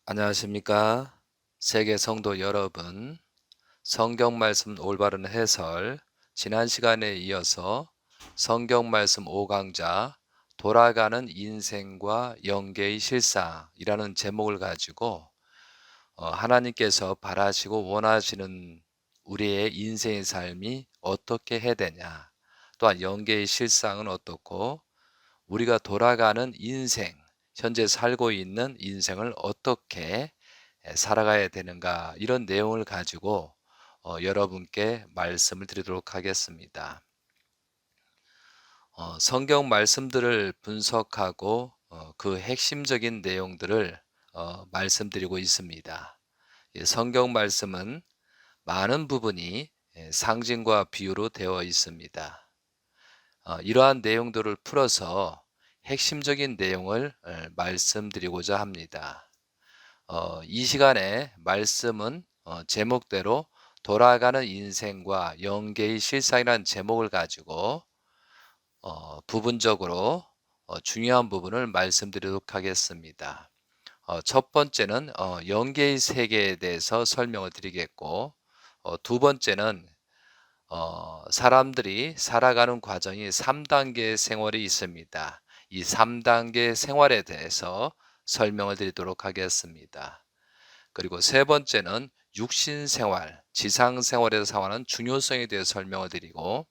안녕하십니까? 세계 성도 여러분, 성경 말씀 올바른 해설, 지난 시간에 이어서 성경 말씀 5강자, 돌아가는 인생과 영계의 실상이라는 제목을 가지고 하나님께서 바라시고 원하시는 우리의 인생의 삶이 어떻게 해야 되냐, 또한 영계의 실상은 어떻고, 우리가 돌아가는 인생, 현재 살고 있는 인생을 어떻게 살아가야 되는가, 이런 내용을 가지고 여러분께 말씀을 드리도록 하겠습니다. 성경 말씀들을 분석하고 그 핵심적인 내용들을 말씀드리고 있습니다. 성경 말씀은 많은 부분이 상징과 비유로 되어 있습니다. 이러한 내용들을 풀어서 핵심적인 내용을 말씀드리고자 합니다. 이 시간에 말씀은 제목대로 돌아가는 인생과 영계의 실상이라는 제목을 가지고 부분적으로 중요한 부분을 말씀드리도록 하겠습니다. 첫 번째는 영계의 세계에 대해서 설명을 드리겠고, 두 번째는 사람들이 살아가는 과정이 3단계의 생활이 있습니다. 이 3단계 생활에 대해서 설명을 드리도록 하겠습니다. 그리고 세 번째는 육신 생활, 지상 생활에서 사용하는 중요성에 대해 설명을 드리고,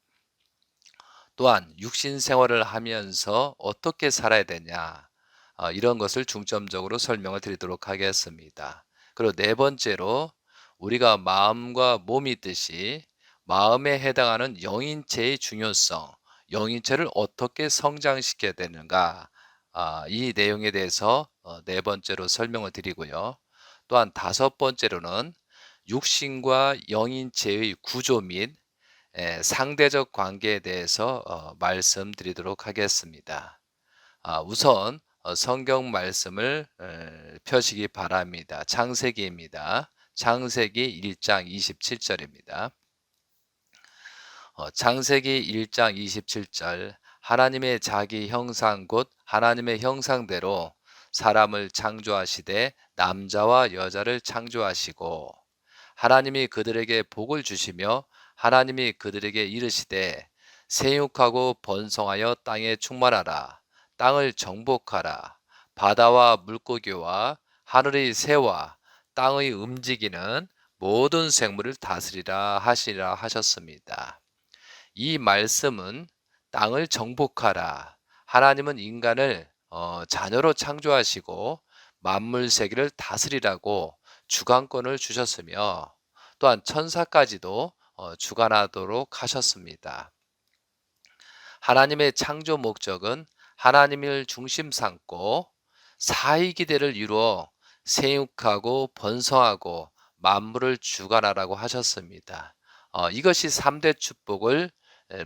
또한 육신 생활을 하면서 어떻게 살아야 되냐, 이런 것을 중점적으로 설명을 드리도록 하겠습니다. 그리고 네 번째로 우리가 마음과 몸이 있듯이 마음에 해당하는 영인체의 중요성, 영인체를 어떻게 성장시켜야 되는가, 이 내용에 대해서 네 번째로 설명을 드리고요. 또한 다섯 번째로는 육신과 영인체의 구조 및 상대적 관계에 대해서 말씀드리도록 하겠습니다. 우선 성경 말씀을 펴시기 바랍니다. 창세기입니다. 창세기 1장 27절입니다. 창세기 1장 27절, 하나님의 자기 형상 곧 하나님의 형상대로 사람을 창조하시되 남자와 여자를 창조하시고, 하나님이 그들에게 복을 주시며 하나님이 그들에게 이르시되 생육하고 번성하여 땅에 충만하라, 땅을 정복하라, 바다와 물고기와 하늘의 새와 땅의 움직이는 모든 생물을 다스리라 하시라 하셨습니다. 이 말씀은 땅을 정복하라, 하나님은 인간을 자녀로 창조하시고 만물 세계를 다스리라고 주관권을 주셨으며, 또한 천사까지도 주관하도록 하셨습니다. 하나님의 창조 목적은 하나님을 중심 삼고 사이기대를 이루어 생육하고 번성하고 만물을 주관하라고 하셨습니다. 이것이 3대 축복을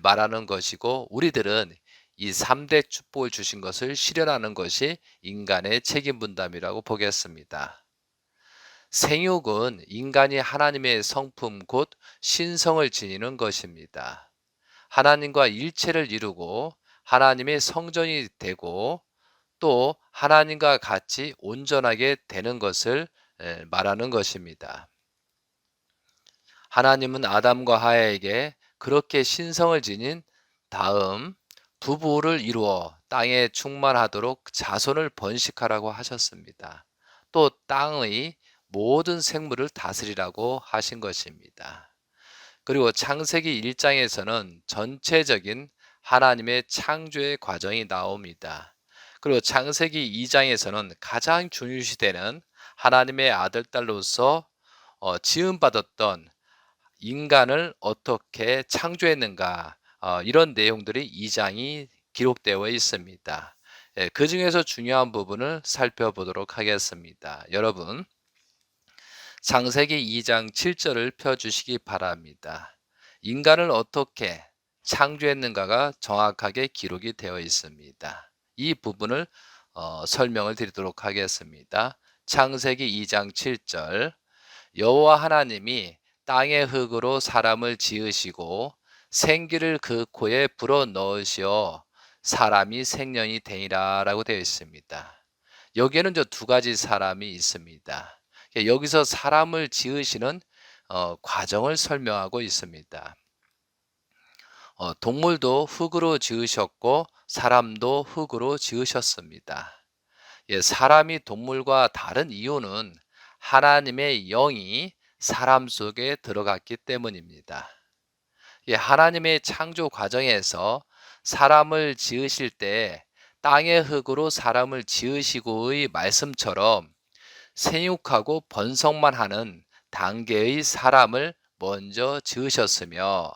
말하는 것이고, 우리들은 이 3대 축복을 주신 것을 실현하는 것이 인간의 책임 분담이라고 보겠습니다. 생육은 인간이 하나님의 성품 곧 신성을 지니는 것입니다. 하나님과 일체를 이루고 하나님의 성전이 되고 또 하나님과 같이 온전하게 되는 것을 말하는 것입니다. 하나님은 아담과 하와에게 그렇게 신성을 지닌 다음 부부를 이루어 땅에 충만하도록 자손을 번식하라고 하셨습니다. 또 땅의 모든 생물을 다스리라고 하신 것입니다. 그리고 창세기 1장에서는 전체적인 하나님의 창조의 과정이 나옵니다. 그리고 창세기 2장에서는 가장 중요시되는 하나님의 아들, 딸로서 지음받았던 인간을 어떻게 창조했는가, 이런 내용들이 2장이 기록되어 있습니다. 그 중에서 중요한 부분을 살펴보도록 하겠습니다. 여러분, 창세기 2장 7절을 펴주시기 바랍니다. 인간을 어떻게 창조했는가가 정확하게 기록이 되어 있습니다. 이 부분을 설명을 드리도록 하겠습니다. 창세기 2장 7절, 여호와 하나님이 땅의 흙으로 사람을 지으시고 생기를 그 코에 불어 넣으시어 사람이 생년이 되니라 라고 되어 있습니다. 여기에는 저 두 가지 사람이 있습니다. 여기서 사람을 지으시는 과정을 설명하고 있습니다. 동물도 흙으로 지으셨고 사람도 흙으로 지으셨습니다. 사람이 동물과 다른 이유는 하나님의 영이 사람 속에 들어갔기 때문입니다. 하나님의 창조 과정에서 사람을 지으실 때 땅의 흙으로 사람을 지으시고의 말씀처럼 생육하고 번성만 하는 단계의 사람을 먼저 지으셨으며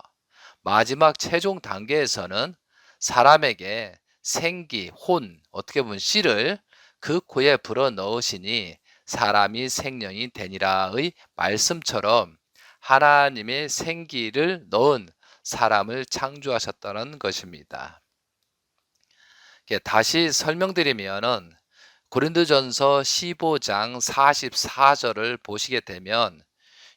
마지막 최종 단계에서는 사람에게 생기, 혼, 어떻게 보면 씨를 그 코에 불어 넣으시니 사람이 생명이 되니라의 말씀처럼 하나님의 생기를 넣은 사람을 창조하셨다는 것입니다. 다시 설명드리면은 고린도전서 15장 44절을 보시게 되면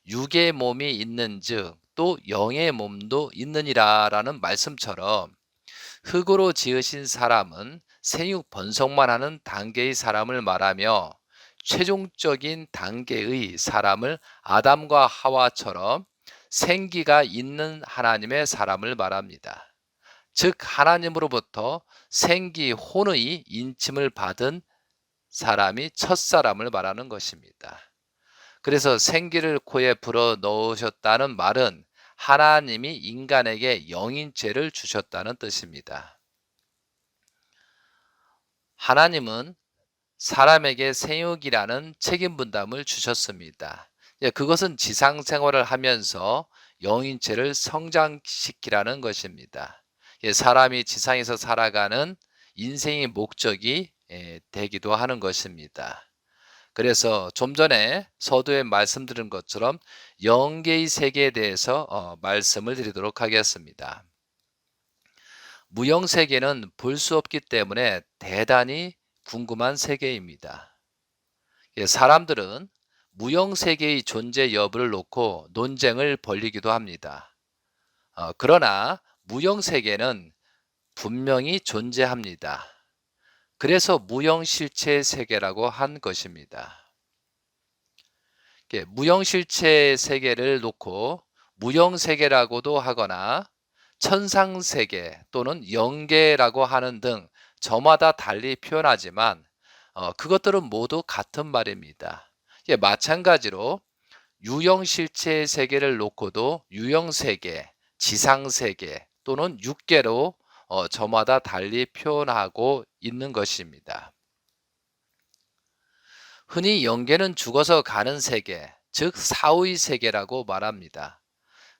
육의 몸이 있는즉 또 영의 몸도 있느니라라는 말씀처럼 흙으로 지으신 사람은 생육 번성만 하는 단계의 사람을 말하며 최종적인 단계의 사람을 아담과 하와처럼 생기가 있는 하나님의 사람을 말합니다. 즉 하나님으로부터 생기 혼의 인침을 받은 사람이 첫사람을 말하는 것입니다. 그래서 생기를 코에 불어 넣으셨다는 말은 하나님이 인간에게 영인죄를 주셨다는 뜻입니다. 하나님은 사람에게 생육이라는 책임 분담을 주셨습니다. 그것은 지상 생활을 하면서 영인체를 성장시키라는 것입니다. 사람이 지상에서 살아가는 인생의 목적이 되기도 하는 것입니다. 그래서 좀 전에 서두에 말씀드린 것처럼 영계의 세계에 대해서 말씀을 드리도록 하겠습니다. 무형세계는 볼 수 없기 때문에 대단히 궁금한 세계입니다. 사람들은 무형세계의 존재 여부를 놓고 논쟁을 벌이기도 합니다. 그러나 무형세계는 분명히 존재합니다. 그래서 무형실체 세계라고 한 것입니다. 무형실체 세계를 놓고 무형세계라고도 하거나 천상세계 또는 영계라고 하는 등 저마다 달리 표현하지만 그것들은 모두 같은 말입니다. 마찬가지로 유형실체 세계를 놓고도 유형세계, 지상세계 또는 육계로 저마다 달리 표현하고 있는 것입니다. 흔히 영계는 죽어서 가는 세계, 즉 사후의 세계라고 말합니다.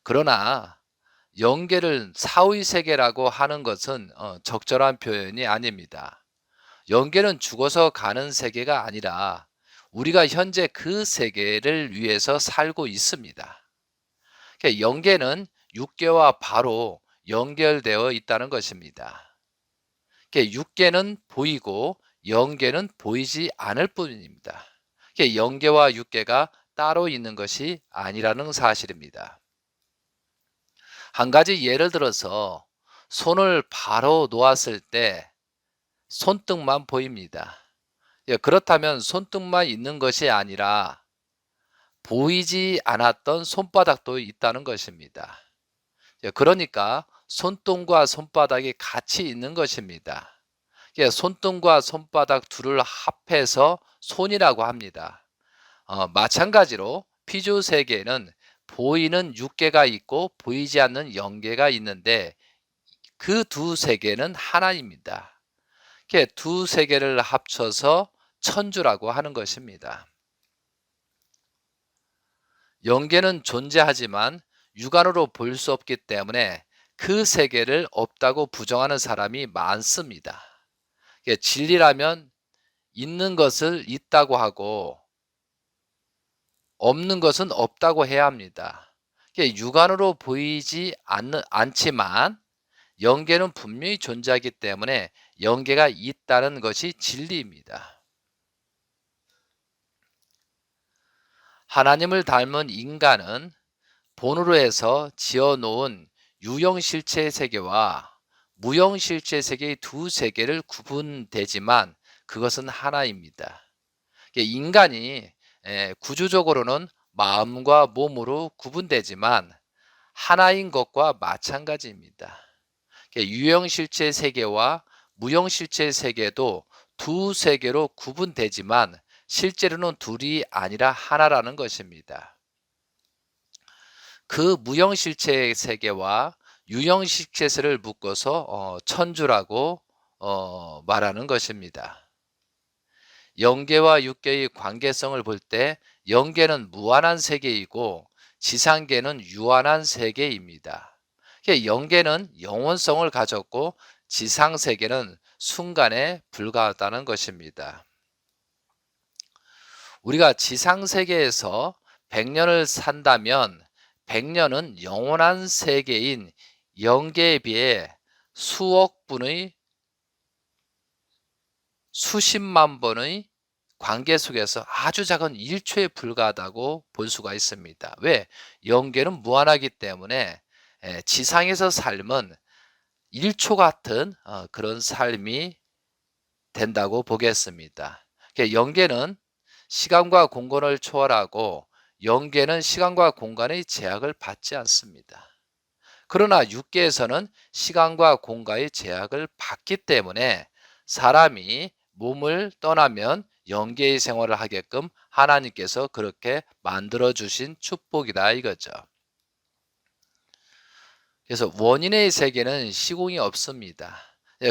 그러나 영계를 사후의 세계라고 하는 것은 적절한 표현이 아닙니다. 영계는 죽어서 가는 세계가 아니라 우리가 현재 그 세계를 위해서 살고 있습니다. 그러니까 영계는 육계와 바로 연결되어 있다는 것입니다. 그러니까 육계는 보이고 영계는 보이지 않을 뿐입니다. 그러니까 영계와 육계가 따로 있는 것이 아니라는 사실입니다. 한 가지 예를 들어서 손을 바로 놓았을 때 손등만 보입니다. 그렇다면 손등만 있는 것이 아니라 보이지 않았던 손바닥도 있다는 것입니다. 그러니까 손등과 손바닥이 같이 있는 것입니다. 손등과 손바닥 둘을 합해서 손이라고 합니다. 마찬가지로 피조 세계에는 보이는 육계가 있고 보이지 않는 영계가 있는데 그 두 세계는 하나입니다. 두 세계를 합쳐서 천주라고 하는 것입니다. 영계는 존재하지만 육안으로 볼 수 없기 때문에 그 세계를 없다고 부정하는 사람이 많습니다. 진리라면 있는 것을 있다고 하고 없는 것은 없다고 해야 합니다. 육안으로 보이지 않지만 영계는 분명히 존재하기 때문에 영계가 있다는 것이 진리입니다. 하나님을 닮은 인간은 본으로 해서 지어놓은 유형실체 세계와 무형실체 세계의 두 세계를 구분되지만 그것은 하나입니다. 인간이 구조적으로는 마음과 몸으로 구분되지만 하나인 것과 마찬가지입니다. 유형실체 세계와 무형실체 세계도 두 세계로 구분되지만 실제로는 둘이 아니라 하나라는 것입니다. 그 무형실체 세계와 유형실체를 묶어서 천주라고 말하는 것입니다. 영계와 육계의 관계성을 볼 때 영계는 무한한 세계이고 지상계는 유한한 세계입니다. 영계는 영원성을 가졌고 지상세계는 순간에 불과하다는 것입니다. 우리가 지상세계에서 100년을 산다면 100년은 영원한 세계인 영계에 비해 수억 분의 수십만 번의 관계 속에서 아주 작은 1초에 불과하다고 볼 수가 있습니다. 왜? 영계는 무한하기 때문에 지상에서 삶은 1초 같은 그런 삶이 된다고 보겠습니다. 영계는 시간과 공간을 초월하고 영계는 시간과 공간의 제약을 받지 않습니다. 그러나 육계에서는 시간과 공간의 제약을 받기 때문에 사람이 몸을 떠나면 영계의 생활을 하게끔 하나님께서 그렇게 만들어 주신 축복이다 이거죠. 그래서 원인의 세계는 시공이 없습니다.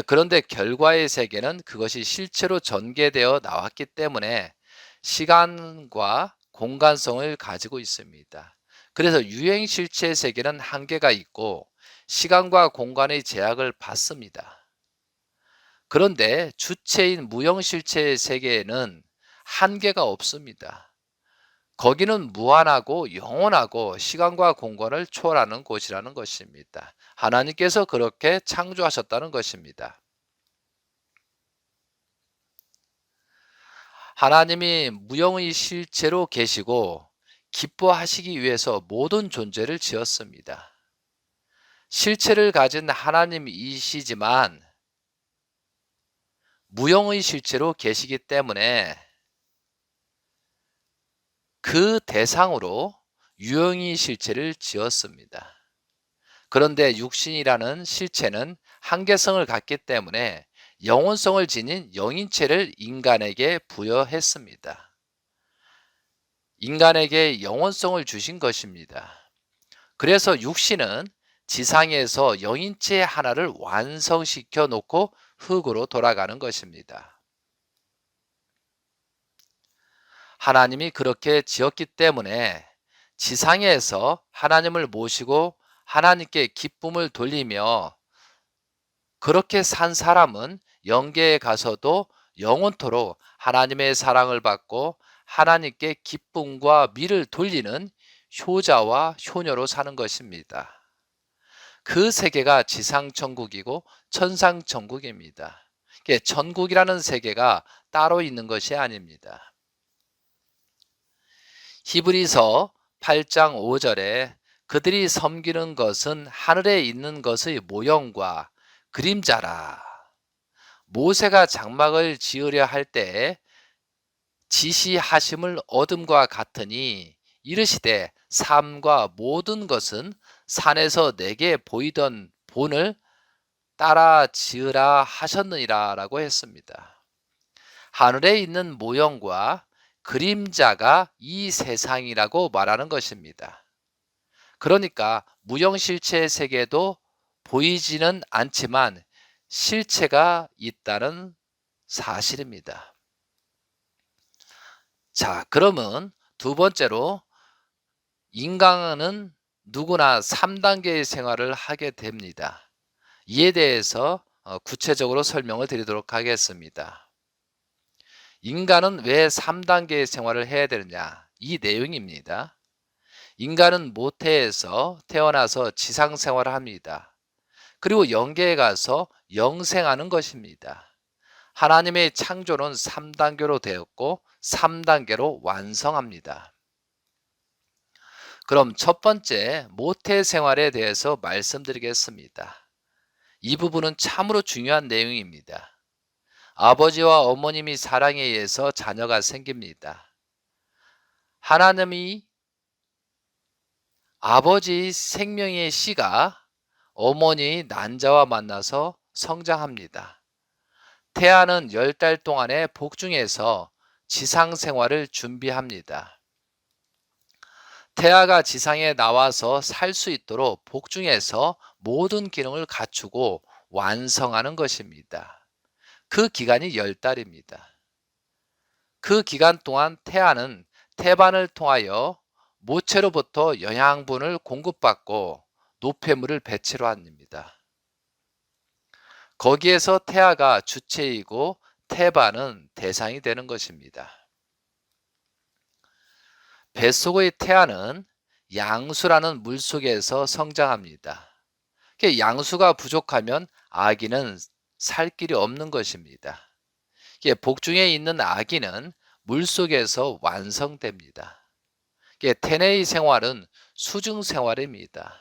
그런데 결과의 세계는 그것이 실체로 전개되어 나왔기 때문에 시간과 공간성을 가지고 있습니다. 그래서 유행실체 세계는 한계가 있고 시간과 공간의 제약을 받습니다. 그런데 주체인 무형실체 세계에는 한계가 없습니다. 거기는 무한하고 영원하고 시간과 공간을 초월하는 곳이라는 것입니다. 하나님께서 그렇게 창조하셨다는 것입니다. 하나님이 무형의 실체로 계시고 기뻐하시기 위해서 모든 존재를 지었습니다. 실체를 가진 하나님이시지만 무형의 실체로 계시기 때문에 그 대상으로 유형의 실체를 지었습니다. 그런데 육신이라는 실체는 한계성을 갖기 때문에 영혼성을 지닌 영인체를 인간에게 부여했습니다. 인간에게 영혼성을 주신 것입니다. 그래서 육신은 지상에서 영인체 하나를 완성시켜 놓고 흙으로 돌아가는 것입니다. 하나님이 그렇게 지었기 때문에 지상에서 하나님을 모시고 하나님께 기쁨을 돌리며 그렇게 산 사람은 영계에 가서도 영원토록 하나님의 사랑을 받고 하나님께 기쁨과 미를 돌리는 효자와 효녀로 사는 것입니다. 그 세계가 지상천국이고 천상천국입니다. 천국이라는 세계가 따로 있는 것이 아닙니다. 히브리서 8장 5절에 그들이 섬기는 것은 하늘에 있는 것의 모형과 그림자라. 모세가 장막을 지으려 할 때에 지시하심을 얻음과 같으니 이르시되 삶과 모든 것은 산에서 내게 보이던 본을 따라 지으라 하셨느니라 라고 했습니다. 하늘에 있는 모형과 그림자가 이 세상이라고 말하는 것입니다. 그러니까 무형실체 세계도 보이지는 않지만 실체가 있다는 사실입니다. 자, 그러면 두 번째로 인간은 누구나 3단계의 생활을 하게 됩니다. 이에 대해서 구체적으로 설명을 드리도록 하겠습니다. 인간은 왜 3단계의 생활을 해야 되느냐? 이 내용입니다. 인간은 모태에서 태어나서 지상 생활을 합니다. 그리고 영계에 가서 영생하는 것입니다. 하나님의 창조는 3단계로 되었고 3단계로 완성합니다. 그럼 첫 번째 모태 생활에 대해서 말씀드리겠습니다. 이 부분은 참으로 중요한 내용입니다. 아버지와 어머님이 사랑에 의해서 자녀가 생깁니다. 하나님이 아버지 생명의 씨가 어머니 난자와 만나서 성장합니다. 태아는 10달 동안의 복중에서 지상 생활을 준비합니다. 태아가 지상에 나와서 살 수 있도록 복중에서 모든 기능을 갖추고 완성하는 것입니다. 그 기간이 10달입니다. 그 기간 동안 태아는 태반을 통하여 모체로부터 영양분을 공급받고 노폐물을 배치로 합니다. 거기에서 태아가 주체이고 태반은 대상이 되는 것입니다. 뱃속의 태아는 양수라는 물속에서 성장합니다. 양수가 부족하면 아기는 살 길이 없는 것입니다. 복중에 있는 아기는 물속에서 완성됩니다. 태내의 생활은 수중 생활입니다.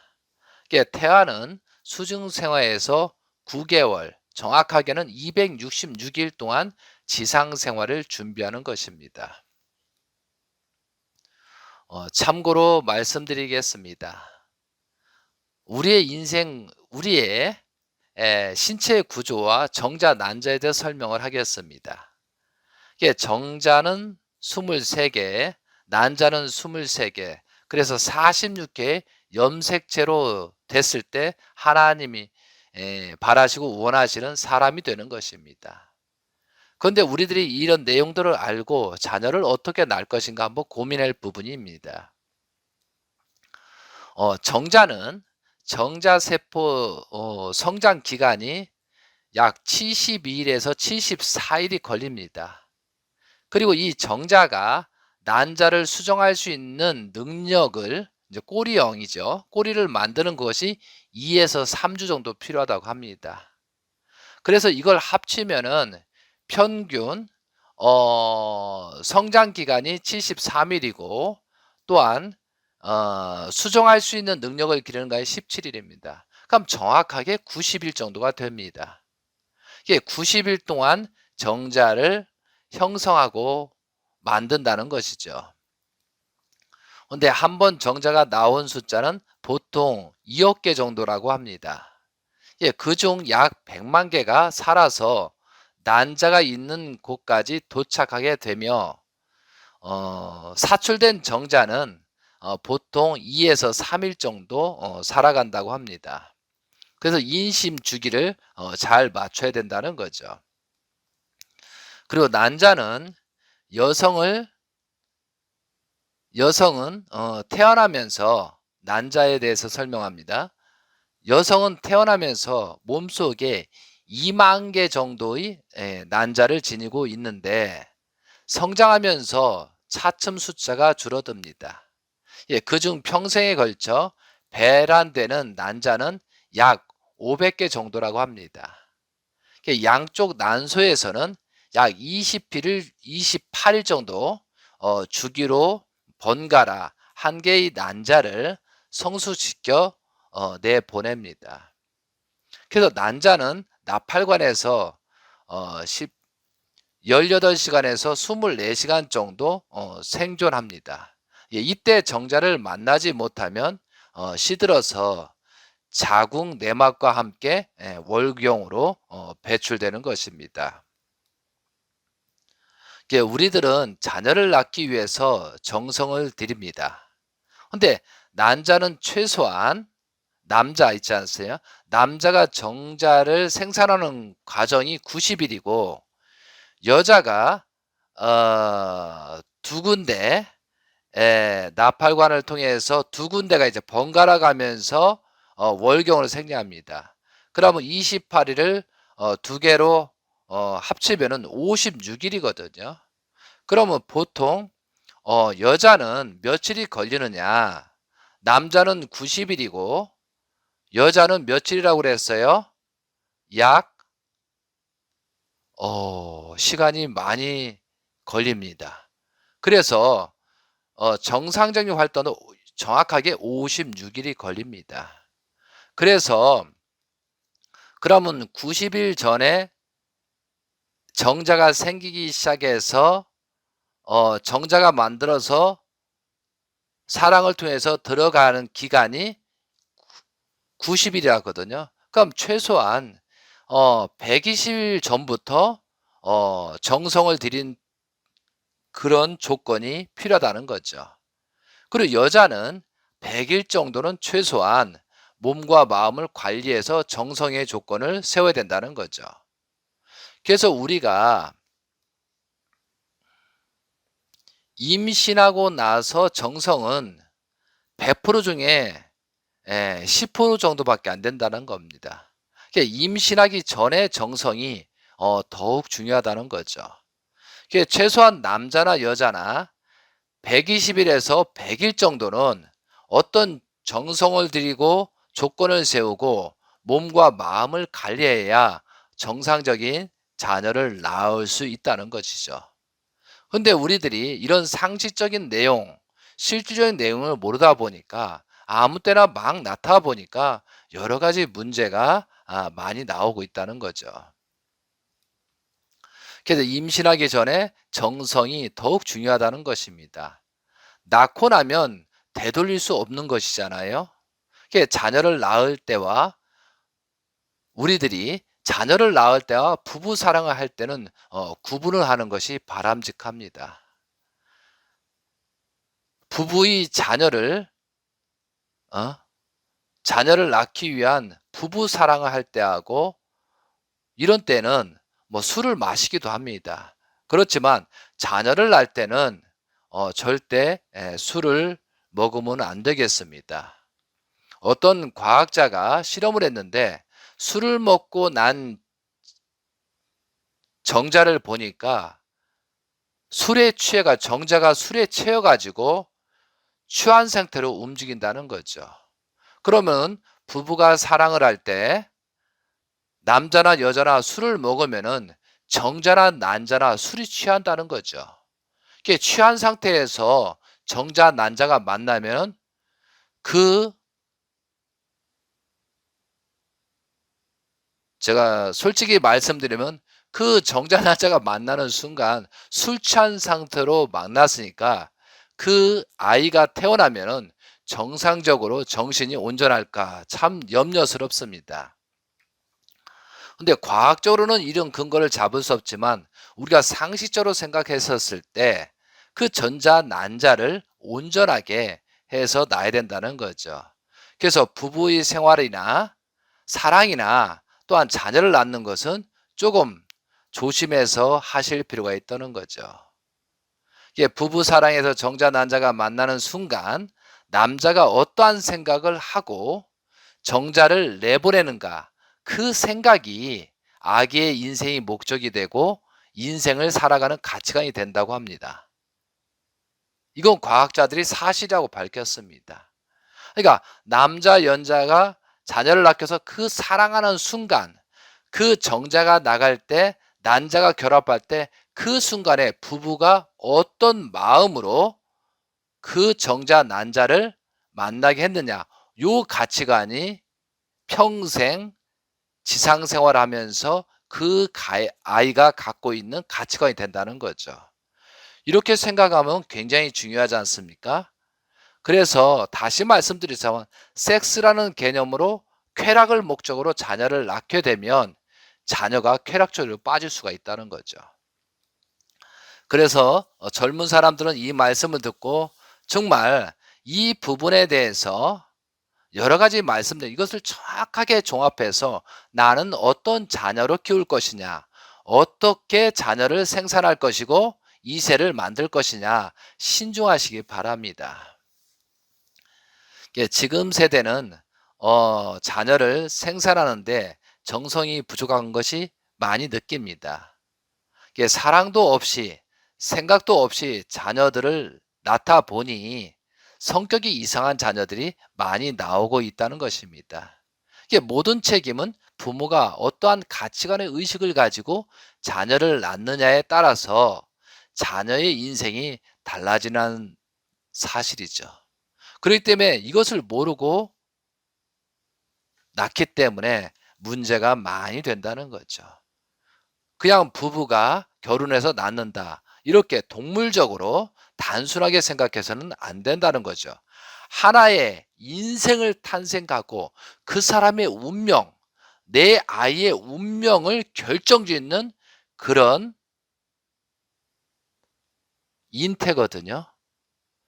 태아는 수중 생활에서 9개월, 정확하게는 266일 동안 지상 생활을 준비하는 것입니다. 참고로 말씀드리겠습니다. 우리의 인생, 우리의 신체 구조와 정자, 난자에 대해 설명을 하겠습니다. 정자는 23개, 난자는 23개, 그래서 46개의 염색체로 됐을 때 하나님이 바라시고 원하시는 사람이 되는 것입니다. 그런데 우리들이 이런 내용들을 알고 자녀를 어떻게 낳을 것인가 한번 고민할 부분입니다. 정자는 정자세포 성장 기간이 약 72일에서 74일이 걸립니다. 그리고 이 정자가 난자를 수정할 수 있는 능력을, 이제 꼬리형이죠. 꼬리를 만드는 것이 2에서 3주 정도 필요하다고 합니다. 그래서 이걸 합치면은 평균 성장 기간이 73일이고 또한 수정할 수 있는 능력을 기르는 것이 17일입니다. 그럼 정확하게 90일 정도가 됩니다. 90일 동안 정자를 형성하고 만든다는 것이죠. 그런데 한 번 정자가 나온 숫자는 보통 2억 개 정도라고 합니다. 그중 약 100만 개가 살아서 난자가 있는 곳까지 도착하게 되며 사출된 정자는 보통 2에서 3일 정도 살아간다고 합니다. 그래서 인심 주기를 잘 맞춰야 된다는 거죠. 그리고 난자는 여성은 태어나면서, 난자에 대해서 설명합니다. 여성은 태어나면서 몸속에 2만 개 정도의 난자를 지니고 있는데 성장하면서 차츰 숫자가 줄어듭니다. 그중 평생에 걸쳐 배란되는 난자는 약 500개 정도라고 합니다. 양쪽 난소에서는 약 28일 정도 주기로 번갈아 한 개의 난자를 성수시켜 내보냅니다. 그래서 난자는 나팔관에서 18시간에서 24시간 정도 생존합니다. 이때 정자를 만나지 못하면 시들어서 자궁 내막과 함께 월경으로 배출되는 것입니다. 우리들은 자녀를 낳기 위해서 정성을 들입니다. 그런데 난자는 최소한, 남자 있지 않으세요? 남자가 정자를 생산하는 과정이 90일이고 여자가 두 군데 나팔관을 통해서 두 군데가 이제 번갈아 가면서 월경으로 생략합니다. 그러면 28일을 두 개로 합치면은 56일이거든요. 그러면 보통 여자는 며칠이 걸리느냐? 남자는 90일이고 여자는 며칠이라고 그랬어요? 약 시간이 많이 걸립니다. 그래서 정상적인 활동은 정확하게 56일이 걸립니다. 그래서 그러면 90일 전에 정자가 생기기 시작해서 정자가 만들어서 사랑을 통해서 들어가는 기간이 90일이라거든요. 그럼 최소한 120일 전부터 정성을 들인 그런 조건이 필요하다는 거죠. 그리고 여자는 100일 정도는 최소한 몸과 마음을 관리해서 정성의 조건을 세워야 된다는 거죠. 그래서 우리가 임신하고 나서 정성은 100% 중에 10% 정도밖에 안 된다는 겁니다. 그러니까 임신하기 전에 정성이 더욱 중요하다는 거죠. 그러니까 최소한 남자나 여자나 120일에서 100일 정도는 어떤 정성을 들이고 조건을 세우고 몸과 마음을 관리해야 정상적인 자녀를 낳을 수 있다는 것이죠. 근데 우리들이 이런 상식적인 내용, 실질적인 내용을 모르다 보니까 아무 때나 막 낳다 보니까 여러 가지 문제가 많이 나오고 있다는 거죠. 그래서 임신하기 전에 정성이 더욱 중요하다는 것입니다. 낳고 나면 되돌릴 수 없는 것이잖아요. 자녀를 낳을 때와 우리들이 자녀를 낳을 때와 부부 사랑을 할 때는 구분을 하는 것이 바람직합니다. 부부의 어? 자녀를 낳기 위한 부부 사랑을 할 때하고 이런 때는 뭐 술을 마시기도 합니다. 그렇지만 자녀를 낳을 때는 절대 술을 먹으면 안 되겠습니다. 어떤 과학자가 실험을 했는데 술을 먹고 난 정자를 보니까 정자가 술에 취해 가지고 취한 상태로 움직인다는 거죠. 그러면 부부가 사랑을 할 때 남자나 여자나 술을 먹으면은 정자나 난자나 술이 취한다는 거죠. 이게 취한 상태에서 정자, 난자가 만나면 그 제가 솔직히 말씀드리면 그 정자, 난자가 만나는 순간 술 취한 상태로 만났으니까 그 아이가 태어나면은 정상적으로 정신이 온전할까 참 염려스럽습니다. 근데 과학적으로는 이런 근거를 잡을 수 없지만 우리가 상식적으로 생각했었을 때 그 전자, 난자를 온전하게 해서 놔야 된다는 거죠. 그래서 부부의 생활이나 사랑이나 또한 자녀를 낳는 것은 조금 조심해서 하실 필요가 있다는 거죠. 이게 부부 사랑에서 정자, 난자가 만나는 순간 남자가 어떠한 생각을 하고 정자를 내보내는가 그 생각이 아기의 인생의 목적이 되고 인생을 살아가는 가치관이 된다고 합니다. 이건 과학자들이 사실이라고 밝혔습니다. 그러니까 남자, 연자가 자녀를 낳고서 그 사랑하는 순간 그 정자가 나갈 때 난자가 결합할 때 그 순간에 부부가 어떤 마음으로 그 정자, 난자를 만나게 했느냐 요 가치관이 평생 지상생활하면서 그 아이가 갖고 있는 가치관이 된다는 거죠. 이렇게 생각하면 굉장히 중요하지 않습니까? 그래서 다시 말씀드리자면 섹스라는 개념으로 쾌락을 목적으로 자녀를 낳게 되면 자녀가 쾌락적으로 빠질 수가 있다는 거죠. 그래서 젊은 사람들은 이 말씀을 듣고 정말 이 부분에 대해서 여러 가지 말씀들 이것을 정확하게 종합해서 나는 어떤 자녀로 키울 것이냐, 어떻게 자녀를 생산할 것이고 이세를 만들 것이냐 신중하시기 바랍니다. 지금 세대는 자녀를 생산하는데 정성이 부족한 것이 많이 느낍니다. 사랑도 없이 생각도 없이 자녀들을 낳다 보니 성격이 이상한 자녀들이 많이 나오고 있다는 것입니다. 모든 책임은 부모가 어떠한 가치관의 의식을 가지고 자녀를 낳느냐에 따라서 자녀의 인생이 달라지는 사실이죠. 그렇기 때문에 이것을 모르고 낳기 때문에 문제가 많이 된다는 거죠. 그냥 부부가 결혼해서 낳는다. 이렇게 동물적으로 단순하게 생각해서는 안 된다는 거죠. 하나의 인생을 탄생하고 그 사람의 운명, 내 아이의 운명을 결정짓는 그런 인태거든요.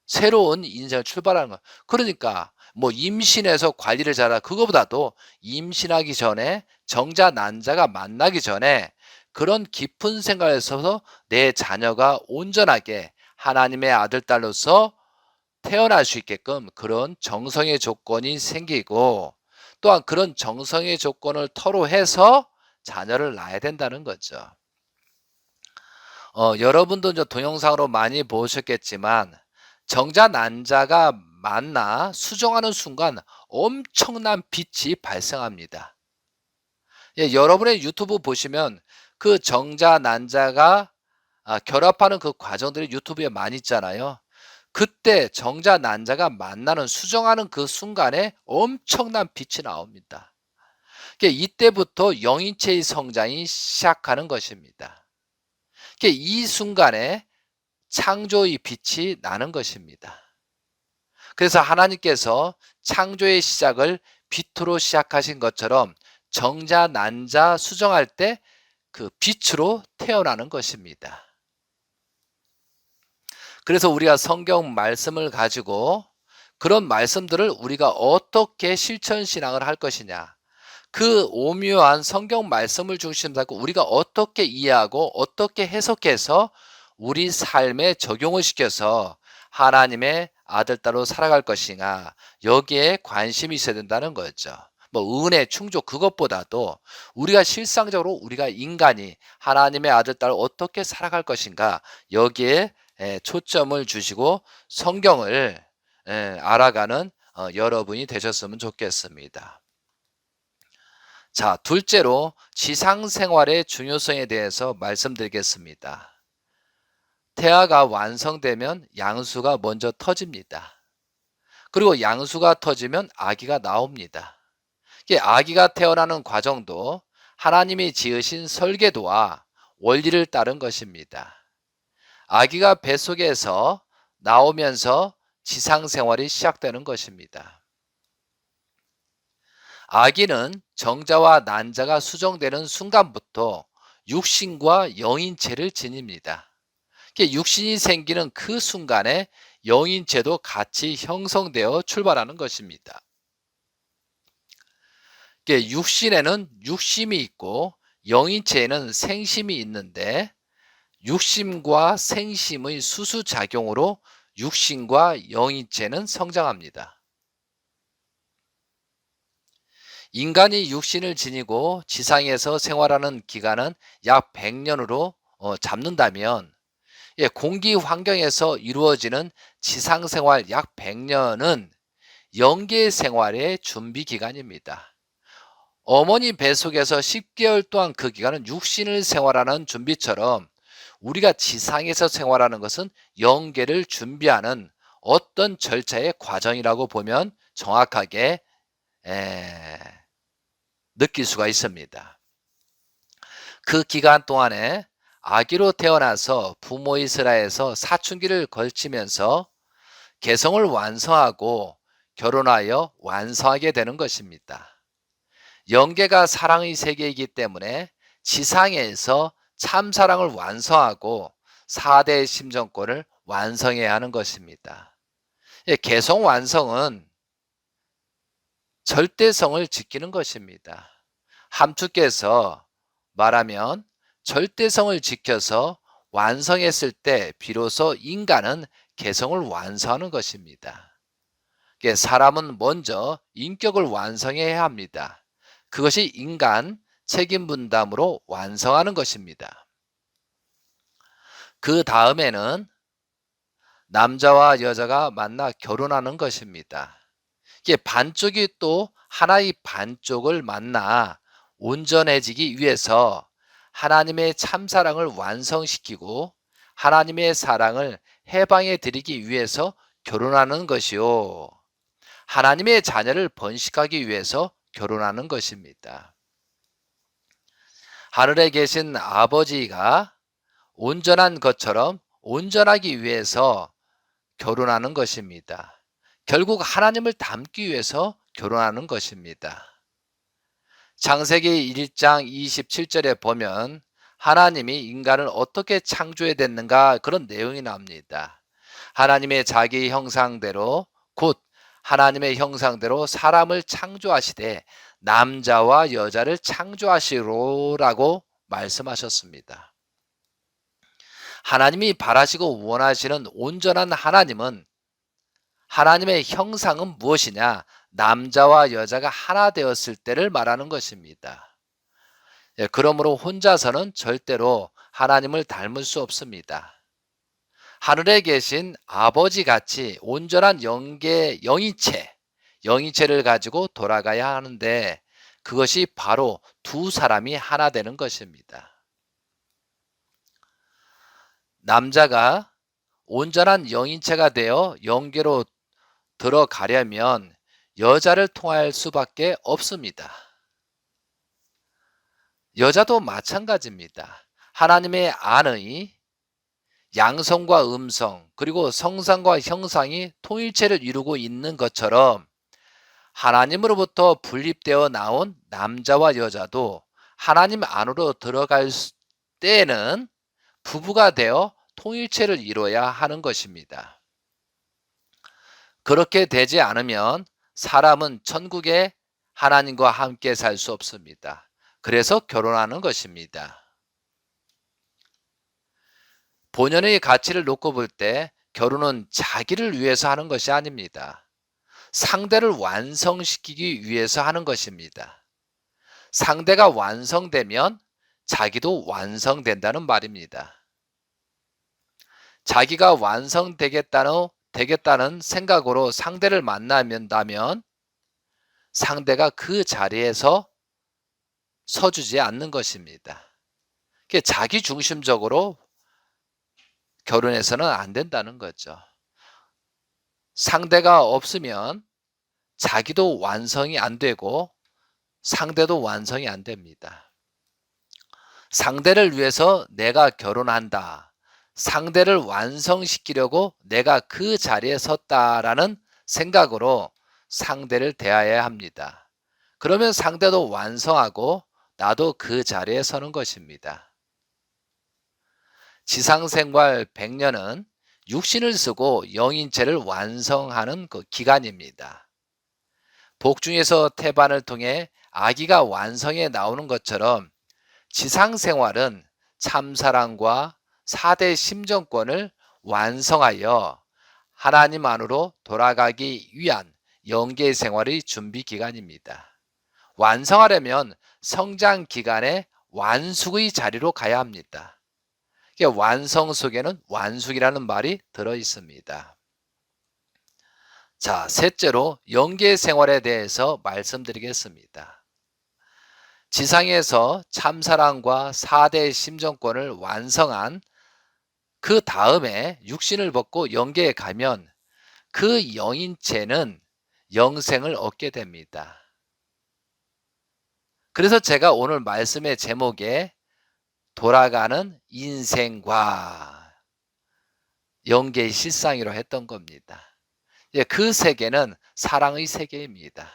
새로운 인생을 출발하는 거. 그러니까 뭐 임신해서 관리를 잘하 그거보다도 임신하기 전에 정자 난자가 만나기 전에 그런 깊은 생각에 있어서 내 자녀가 온전하게 하나님의 아들 딸로서 태어날 수 있게끔 그런 정성의 조건이 생기고 또한 그런 정성의 조건을 토로해서 자녀를 낳아야 된다는 거죠. 여러분도 이제 동영상으로 많이 보셨겠지만 정자 난자가 만나 수정하는 순간 엄청난 빛이 발생합니다. 예, 여러분의 유튜브 보시면 그 정자 난자가 결합하는 그 과정들이 유튜브에 많이 있잖아요. 그때 정자 난자가 만나는 수정하는 그 순간에 엄청난 빛이 나옵니다. 이때부터 영인체의 성장이 시작하는 것입니다. 이 순간에 창조의 빛이 나는 것입니다. 그래서 하나님께서 창조의 시작을 빛으로 시작하신 것처럼 정자, 난자 수정할 때 그 빛으로 태어나는 것입니다. 그래서 우리가 성경 말씀을 가지고 그런 말씀들을 우리가 어떻게 실천신앙을 할 것이냐. 그 오묘한 성경 말씀을 중심으로 하고 우리가 어떻게 이해하고 어떻게 해석해서 우리 삶에 적용을 시켜서 하나님의 아들, 딸로 살아갈 것이냐. 여기에 관심이 있어야 된다는 거죠. 뭐 은혜, 충족 그것보다도 우리가 실상적으로 우리가 인간이 하나님의 아들, 딸을 어떻게 살아갈 것인가 여기에 초점을 주시고 성경을 알아가는 여러분이 되셨으면 좋겠습니다. 자, 둘째로 지상 생활의 중요성에 대해서 말씀드리겠습니다. 태아가 완성되면 양수가 먼저 터집니다. 그리고 양수가 터지면 아기가 나옵니다. 아기가 태어나는 과정도 하나님이 지으신 설계도와 원리를 따른 것입니다. 아기가 뱃속에서 나오면서 지상 생활이 시작되는 것입니다. 아기는 정자와 난자가 수정되는 순간부터 육신과 영인체를 지닙니다. 육신이 생기는 그 순간에 영인체도 같이 형성되어 출발하는 것입니다. 육신에는 육심이 있고 영인체에는 생심이 있는데 육심과 생심의 수수작용으로 육신과 영인체는 성장합니다. 인간이 육신을 지니고 지상에서 생활하는 기간은 약 100년으로 잡는다면 공기 환경에서 이루어지는 지상 생활 약 100년은 영계 생활의 준비 기간입니다. 어머니 뱃속에서 10개월 동안 그 기간은 육신을 생활하는 준비처럼 우리가 지상에서 생활하는 것은 영계를 준비하는 어떤 절차의 과정이라고 보면 정확하게 느낄 수가 있습니다. 그 기간 동안에 아기로 태어나서 부모의 슬하에서 사춘기를 걸치면서 개성을 완성하고 결혼하여 완성하게 되는 것입니다. 영계가 사랑의 세계이기 때문에 지상에서 참사랑을 완성하고 4대 심정권을 완성해야 하는 것입니다. 개성 완성은 절대성을 지키는 것입니다. 함축해서 말하면 절대성을 지켜서 완성했을 때 비로소 인간은 개성을 완성하는 것입니다. 사람은 먼저 인격을 완성해야 합니다. 그것이 인간 책임 분담으로 완성하는 것입니다. 그 다음에는 남자와 여자가 만나 결혼하는 것입니다. 반쪽이 또 하나의 반쪽을 만나 온전해지기 위해서 하나님의 참사랑을 완성시키고 하나님의 사랑을 해방해 드리기 위해서 결혼하는 것이요. 하나님의 자녀를 번식하기 위해서 결혼하는 것입니다. 하늘에 계신 아버지가 온전한 것처럼 온전하기 위해서 결혼하는 것입니다. 결국 하나님을 닮기 위해서 결혼하는 것입니다. 창세기 1장 27절에 보면 하나님이 인간을 어떻게 창조해냈는가 그런 내용이 나옵니다. 하나님의 자기 형상대로 곧 하나님의 형상대로 사람을 창조하시되 남자와 여자를 창조하시로라고 말씀하셨습니다. 하나님이 바라시고 원하시는 온전한 하나님은 하나님의 형상은 무엇이냐? 남자와 여자가 하나 되었을 때를 말하는 것입니다. 그러므로 혼자서는 절대로 하나님을 닮을 수 없습니다. 하늘에 계신 아버지 같이 온전한 영이체를 가지고 돌아가야 하는데 그것이 바로 두 사람이 하나 되는 것입니다. 남자가 온전한 영인체가 되어 영계로 들어가려면 여자를 통할 수밖에 없습니다. 여자도 마찬가지입니다. 하나님의 안의 양성과 음성 그리고 성상과 형상이 통일체를 이루고 있는 것처럼 하나님으로부터 분립되어 나온 남자와 여자도 하나님 안으로 들어갈 때에는 부부가 되어 통일체를 이루어야 하는 것입니다. 그렇게 되지 않으면 사람은 천국에 하나님과 함께 살 수 없습니다. 그래서 결혼하는 것입니다. 본연의 가치를 놓고 볼 때 결혼은 자기를 위해서 하는 것이 아닙니다. 상대를 완성시키기 위해서 하는 것입니다. 상대가 완성되면 자기도 완성된다는 말입니다. 자기가 완성되겠다는 생각으로 상대를 만나면 상대가 그 자리에서 서주지 않는 것입니다. 자기 중심적으로 결혼해서는 안 된다는 거죠. 상대가 없으면 자기도 완성이 안 되고 상대도 완성이 안 됩니다. 상대를 위해서 내가 결혼한다. 상대를 완성시키려고 내가 그 자리에 섰다라는 생각으로 상대를 대해야 합니다. 그러면 상대도 완성하고 나도 그 자리에 서는 것입니다. 지상생활 100년은 육신을 쓰고 영인체를 완성하는 그 기간입니다. 복중에서 태반을 통해 아기가 완성해 나오는 것처럼 지상생활은 참사랑과 4대 심정권을 완성하여 하나님 안으로 돌아가기 위한 영계 생활의 준비 기간입니다. 완성하려면 성장 기간에 완숙의 자리로 가야 합니다. 완성 속에는 완숙이라는 말이 들어 있습니다. 자, 셋째로 영계 생활에 대해서 말씀드리겠습니다. 지상에서 참사랑과 4대 심정권을 완성한 그 다음에 육신을 벗고 영계에 가면 그 영인체는 영생을 얻게 됩니다. 그래서 제가 오늘 말씀의 제목에 돌아가는 인생과 영계의 실상이로 했던 겁니다. 그 세계는 사랑의 세계입니다.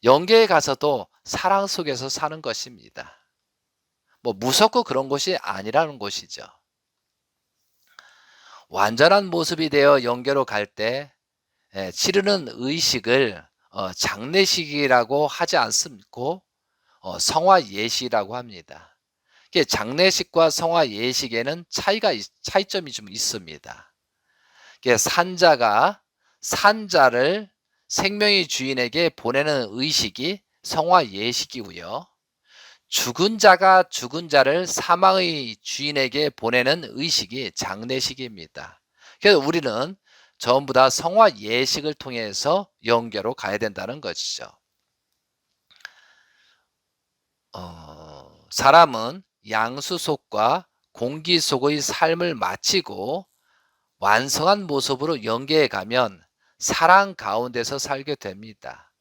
영계에 가서도 사랑 속에서 사는 것입니다. 무섭고 그런 것이 아니라는 것이죠. 완전한 모습이 되어 영계로 갈 때 치르는 의식을 장례식이라고 하지 않고 성화 예식이라고 합니다. 장례식과 성화 예식에는 차이점이 좀 있습니다. 산자가 산자를 생명의 주인에게 보내는 의식이 성화 예식이고요. 죽은 자가 죽은 자를 사망의 주인에게 보내는 의식이 장례식입니다. 그래서 우리는 전부 다 성화 예식을 통해서 영계로 가야 된다는 것이죠. 사람은 양수 속과 공기 속의 삶을 마치고 완성한 모습으로 영계에 가면 사랑 가운데서 살게 됩니다.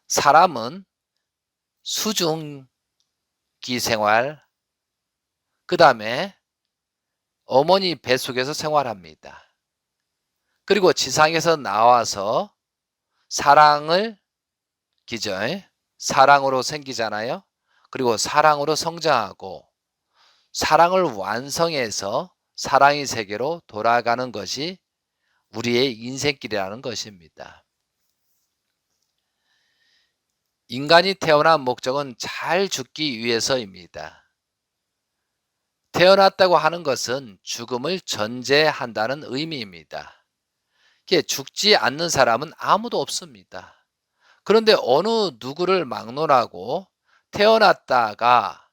사람은 수중 생활, 그 다음에 어머니 뱃속에서 생활합니다. 그리고 지상에서 나와서 사랑을 기죠. 사랑으로 생기잖아요. 그리고 사랑으로 성장하고 사랑을 완성해서 사랑의 세계로 돌아가는 것이 우리의 인생길이라는 것입니다. 인간이 태어난 목적은 잘 죽기 위해서입니다. 태어났다고 하는 것은 죽음을 전제한다는 의미입니다. 죽지 않는 사람은 아무도 없습니다. 그런데 어느 누구를 막론하고 태어났다가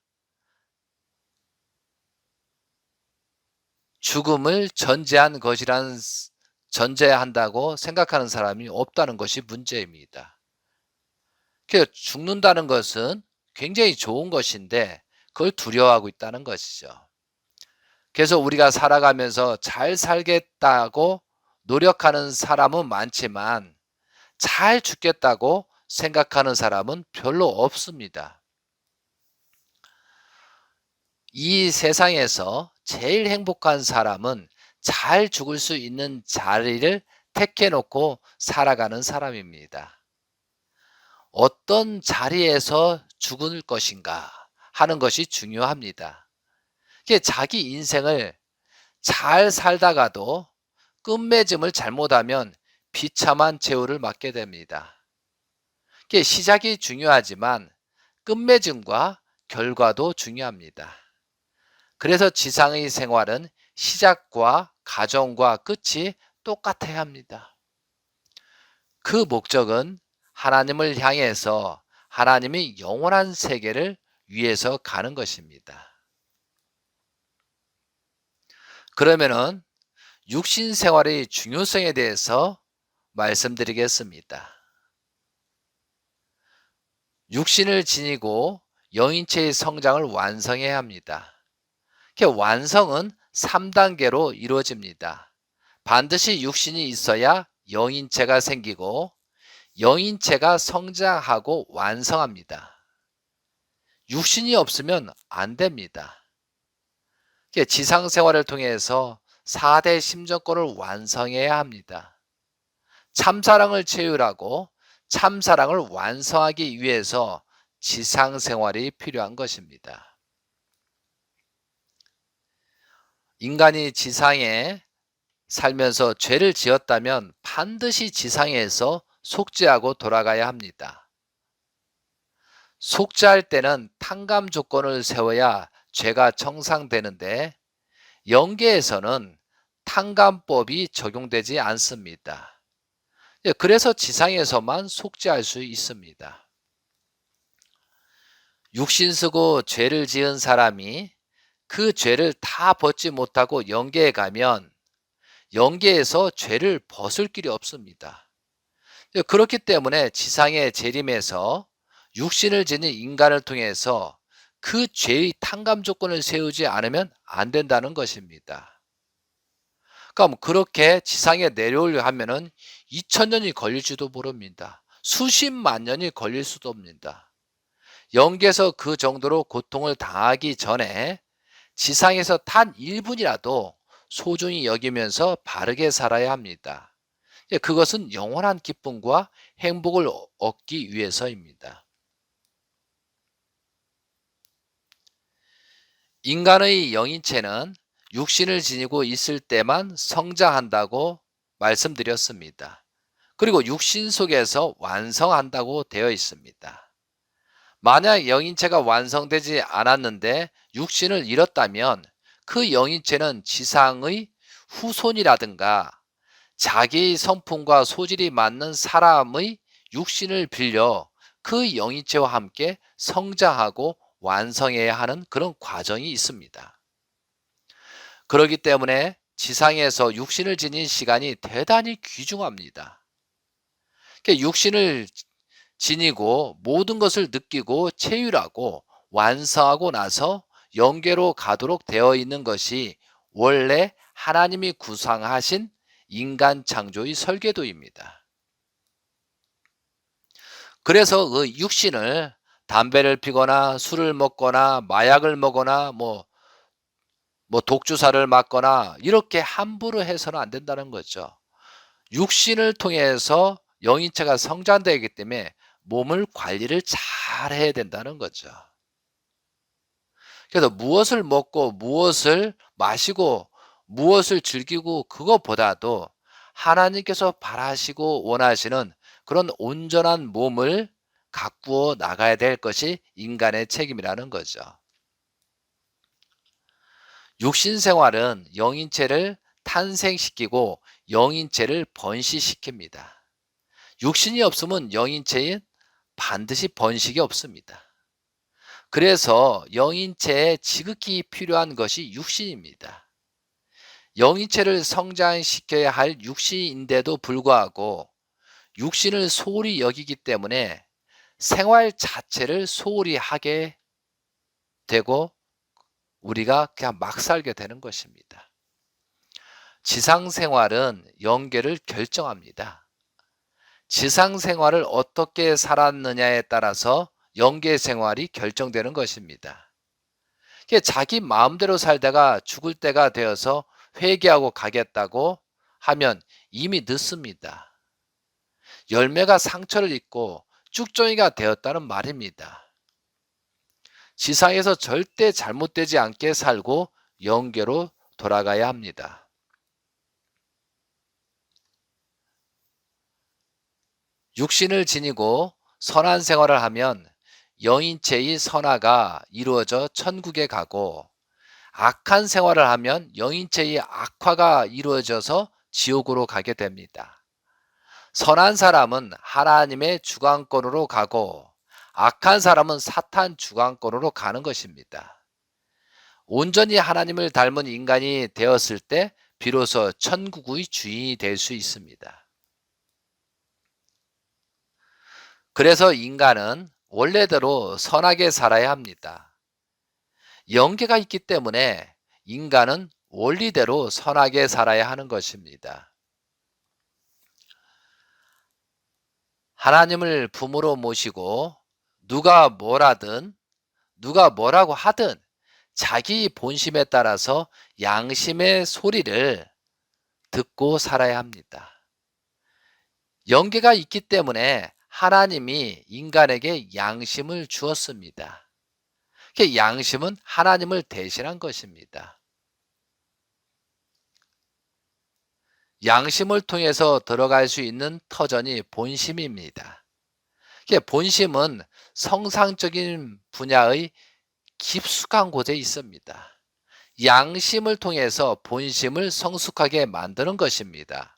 죽음을 전제한다고 생각하는 사람이 없다는 것이 문제입니다. 죽는다는 것은 굉장히 좋은 것인데 그걸 두려워하고 있다는 것이죠. 그래서 우리가 살아가면서 잘 살겠다고 노력하는 사람은 많지만 잘 죽겠다고 생각하는 사람은 별로 없습니다. 이 세상에서 제일 행복한 사람은 잘 죽을 수 있는 자리를 택해놓고 살아가는 사람입니다. 어떤 자리에서 죽을 것인가 하는 것이 중요합니다. 자기 인생을 잘 살다가도 끝맺음을 잘못하면 비참한 최후를 맞게 됩니다. 시작이 중요하지만 끝맺음과 결과도 중요합니다. 그래서 지상의 생활은 시작과 가정과 끝이 똑같아야 합니다. 그 목적은 하나님을 향해서 하나님의 영원한 세계를 위해서 가는 것입니다. 그러면은 육신 생활의 중요성에 대해서 말씀드리겠습니다. 육신을 지니고 영인체의 성장을 완성해야 합니다. 완성은 3단계로 이루어집니다. 반드시 육신이 있어야 영인체가 생기고 영인체가 성장하고 완성합니다. 육신이 없으면 안 됩니다. 지상생활을 통해서 4대 심정권을 완성해야 합니다. 참사랑을 채우라고 참사랑을 완성하기 위해서 지상생활이 필요한 것입니다. 인간이 지상에 살면서 죄를 지었다면 반드시 지상에서 속죄하고 돌아가야 합니다. 속죄할 때는 탕감 조건을 세워야 죄가 청산되는데 영계에서는 탕감법이 적용되지 않습니다. 그래서 지상에서만 속죄할 수 있습니다. 육신 쓰고 죄를 지은 사람이 그 죄를 다 벗지 못하고 영계에 가면 영계에서 죄를 벗을 길이 없습니다. 그렇기 때문에 지상의 재림에서 육신을 지닌 인간을 통해서 그 죄의 탕감 조건을 세우지 않으면 안 된다는 것입니다. 그럼 그렇게 지상에 내려오려 하면은 2000년이 걸릴지도 모릅니다. 수십만 년이 걸릴 수도 없습니다. 영계에서 그 정도로 고통을 당하기 전에 지상에서 단 1분이라도 소중히 여기면서 바르게 살아야 합니다. 그것은 영원한 기쁨과 행복을 얻기 위해서입니다. 인간의 영인체는 육신을 지니고 있을 때만 성장한다고 말씀드렸습니다. 그리고 육신 속에서 완성한다고 되어 있습니다. 만약 영인체가 완성되지 않았는데 육신을 잃었다면 그 영인체는 지상의 후손이라든가 자기의 성품과 소질이 맞는 사람의 육신을 빌려 그 영인체와 함께 성장하고 완성해야 하는 그런 과정이 있습니다. 그렇기 때문에 지상에서 육신을 지닌 시간이 대단히 귀중합니다. 육신을 지니고 모든 것을 느끼고 체휼하고 완성하고 나서 영계로 가도록 되어 있는 것이 원래 하나님이 구상하신 인간 창조의 설계도입니다. 그래서 그 육신을 담배를 피거나 술을 먹거나 마약을 먹거나 독주사를 맞거나 이렇게 함부로 해서는 안 된다는 거죠. 육신을 통해서 영인체가 성장되기 때문에 몸을 관리를 잘 해야 된다는 거죠. 그래서 무엇을 먹고 무엇을 마시고 무엇을 즐기고 그것보다도 하나님께서 바라시고 원하시는 그런 온전한 몸을 가꾸어 나가야 될 것이 인간의 책임이라는 거죠. 육신 생활은 영인체를 탄생시키고 영인체를 번식시킵니다. 육신이 없으면 영인체인 반드시 번식이 없습니다. 그래서 영인체에 지극히 필요한 것이 육신입니다. 영인체를 성장시켜야 할 육신인데도 불구하고 육신을 소홀히 여기기 때문에 생활 자체를 소홀히 하게 되고 우리가 그냥 막 살게 되는 것입니다. 지상 생활은 영계를 결정합니다. 지상 생활을 어떻게 살았느냐에 따라서 영계 생활이 결정되는 것입니다. 자기 마음대로 살다가 죽을 때가 되어서 회개하고 가겠다고 하면 이미 늦습니다. 열매가 상처를 입고 쭉정이가 되었다는 말입니다. 지상에서 절대 잘못되지 않게 살고 영계로 돌아가야 합니다. 육신을 지니고 선한 생활을 하면 영인체의 선화가 이루어져 천국에 가고 악한 생활을 하면 영인체의 악화가 이루어져서 지옥으로 가게 됩니다. 선한 사람은 하나님의 주관권으로 가고 악한 사람은 사탄 주관권으로 가는 것입니다. 온전히 하나님을 닮은 인간이 되었을 때 비로소 천국의 주인이 될 수 있습니다. 그래서 인간은 원래대로 선하게 살아야 합니다. 영계가 있기 때문에 인간은 원리대로 선하게 살아야 하는 것입니다. 하나님을 부모로 모시고 누가 뭐라고 하든 자기 본심에 따라서 양심의 소리를 듣고 살아야 합니다. 영계가 있기 때문에 하나님이 인간에게 양심을 주었습니다. 그 양심은 하나님을 대신한 것입니다. 양심을 통해서 들어갈 수 있는 터전이 본심입니다. 본심은 성상적인 분야의 깊숙한 곳에 있습니다. 양심을 통해서 본심을 성숙하게 만드는 것입니다.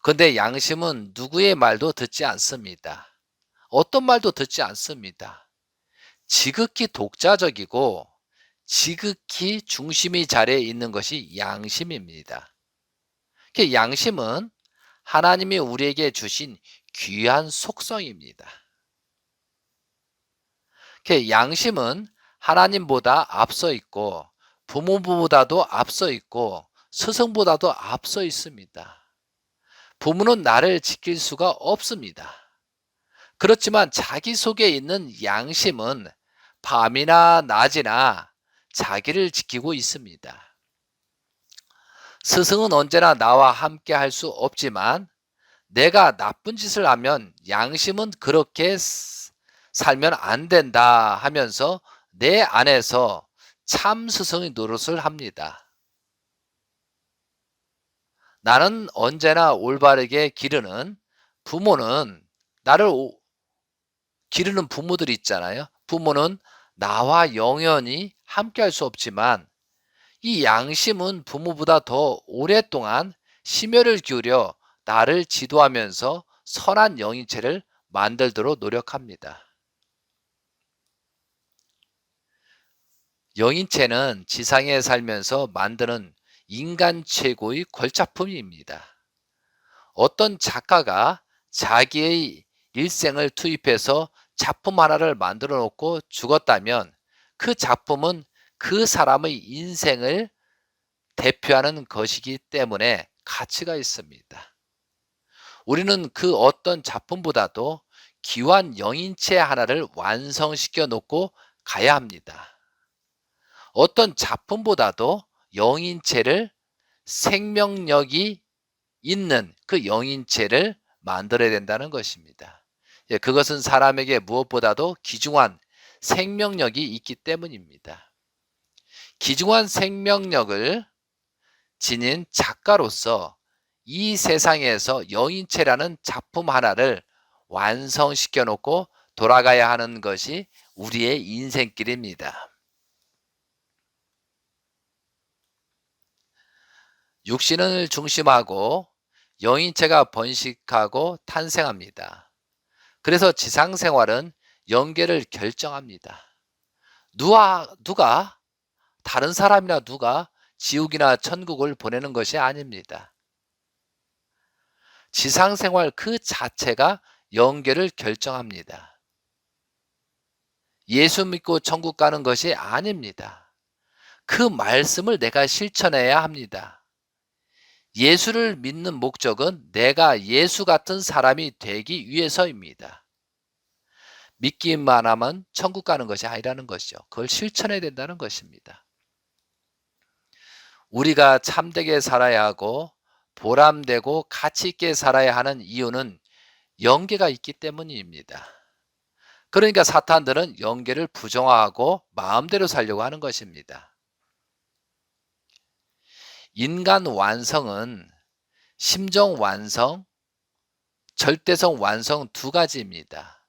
그런데 양심은 누구의 말도 듣지 않습니다. 어떤 말도 듣지 않습니다. 지극히 독자적이고 지극히 중심의 자리에 있는 것이 양심입니다. 양심은 하나님이 우리에게 주신 귀한 속성입니다. 양심은 하나님보다 앞서 있고 부모보다도 앞서 있고 스승보다도 앞서 있습니다. 부모는 나를 지킬 수가 없습니다. 그렇지만 자기 속에 있는 양심은 밤이나 낮이나 자기를 지키고 있습니다. 스승은 언제나 나와 함께 할 수 없지만 내가 나쁜 짓을 하면 양심은 그렇게 살면 안 된다 하면서 내 안에서 참 스승의 노릇을 합니다. 나는 언제나 올바르게 기르는 부모는 나를 기르는 부모들이 있잖아요. 부모는 나와 영원히 함께 할 수 없지만 이 양심은 부모보다 더 오랫동안 심혈을 기울여 나를 지도하면서 선한 영인체를 만들도록 노력합니다. 영인체는 지상에 살면서 만드는 인간 최고의 걸작품입니다. 어떤 작가가 자기의 일생을 투입해서 작품 하나를 만들어 놓고 죽었다면 그 작품은 그 사람의 인생을 대표하는 것이기 때문에 가치가 있습니다. 우리는 그 어떤 작품보다도 기완 영인체 하나를 완성시켜 놓고 가야 합니다. 어떤 작품보다도 영인체를 생명력이 있는 그 영인체를 만들어야 된다는 것입니다. 예, 그것은 사람에게 무엇보다도 귀중한 생명력이 있기 때문입니다. 귀중한 생명력을 지닌 작가로서 이 세상에서 영인체라는 작품 하나를 완성시켜 놓고 돌아가야 하는 것이 우리의 인생길입니다. 육신을 중심하고 영인체가 번식하고 탄생합니다. 그래서 지상생활은 영계를 결정합니다. 누가 다른 사람이나 누가 지옥이나 천국을 보내는 것이 아닙니다. 지상생활 그 자체가 영계를 결정합니다. 예수 믿고 천국 가는 것이 아닙니다. 그 말씀을 내가 실천해야 합니다. 예수를 믿는 목적은 내가 예수 같은 사람이 되기 위해서입니다. 믿기만 하면 천국 가는 것이 아니라는 것이죠. 그걸 실천해야 된다는 것입니다. 우리가 참되게 살아야 하고 보람되고 가치 있게 살아야 하는 이유는 영계가 있기 때문입니다. 그러니까 사탄들은 영계를 부정하고 마음대로 살려고 하는 것입니다. 인간 완성은 심정 완성, 절대성 완성 두 가지입니다.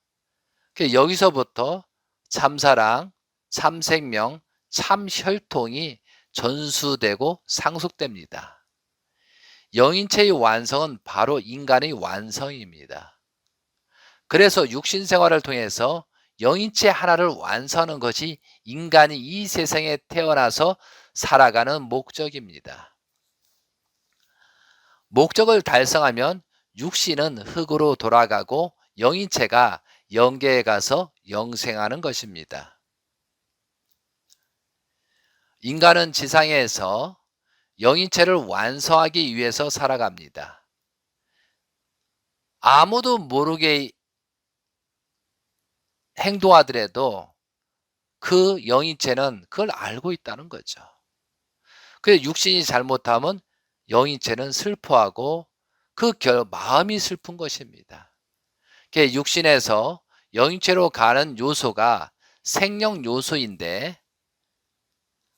여기서부터 참사랑, 참생명, 참혈통이 전수되고 상속됩니다. 영인체의 완성은 바로 인간의 완성입니다. 그래서 육신 생활을 통해서 영인체 하나를 완성하는 것이 인간이 이 세상에 태어나서 살아가는 목적입니다. 목적을 달성하면 육신은 흙으로 돌아가고 영인체가 영계에 가서 영생하는 것입니다. 인간은 지상에서 영인체를 완성하기 위해서 살아갑니다. 아무도 모르게 행동하더라도 그 영인체는 그걸 알고 있다는 거죠. 그래서 육신이 잘못하면 영인체는 슬퍼하고 그 마음이 슬픈 것입니다. 육신에서 영인체로 가는 요소가 생명 요소인데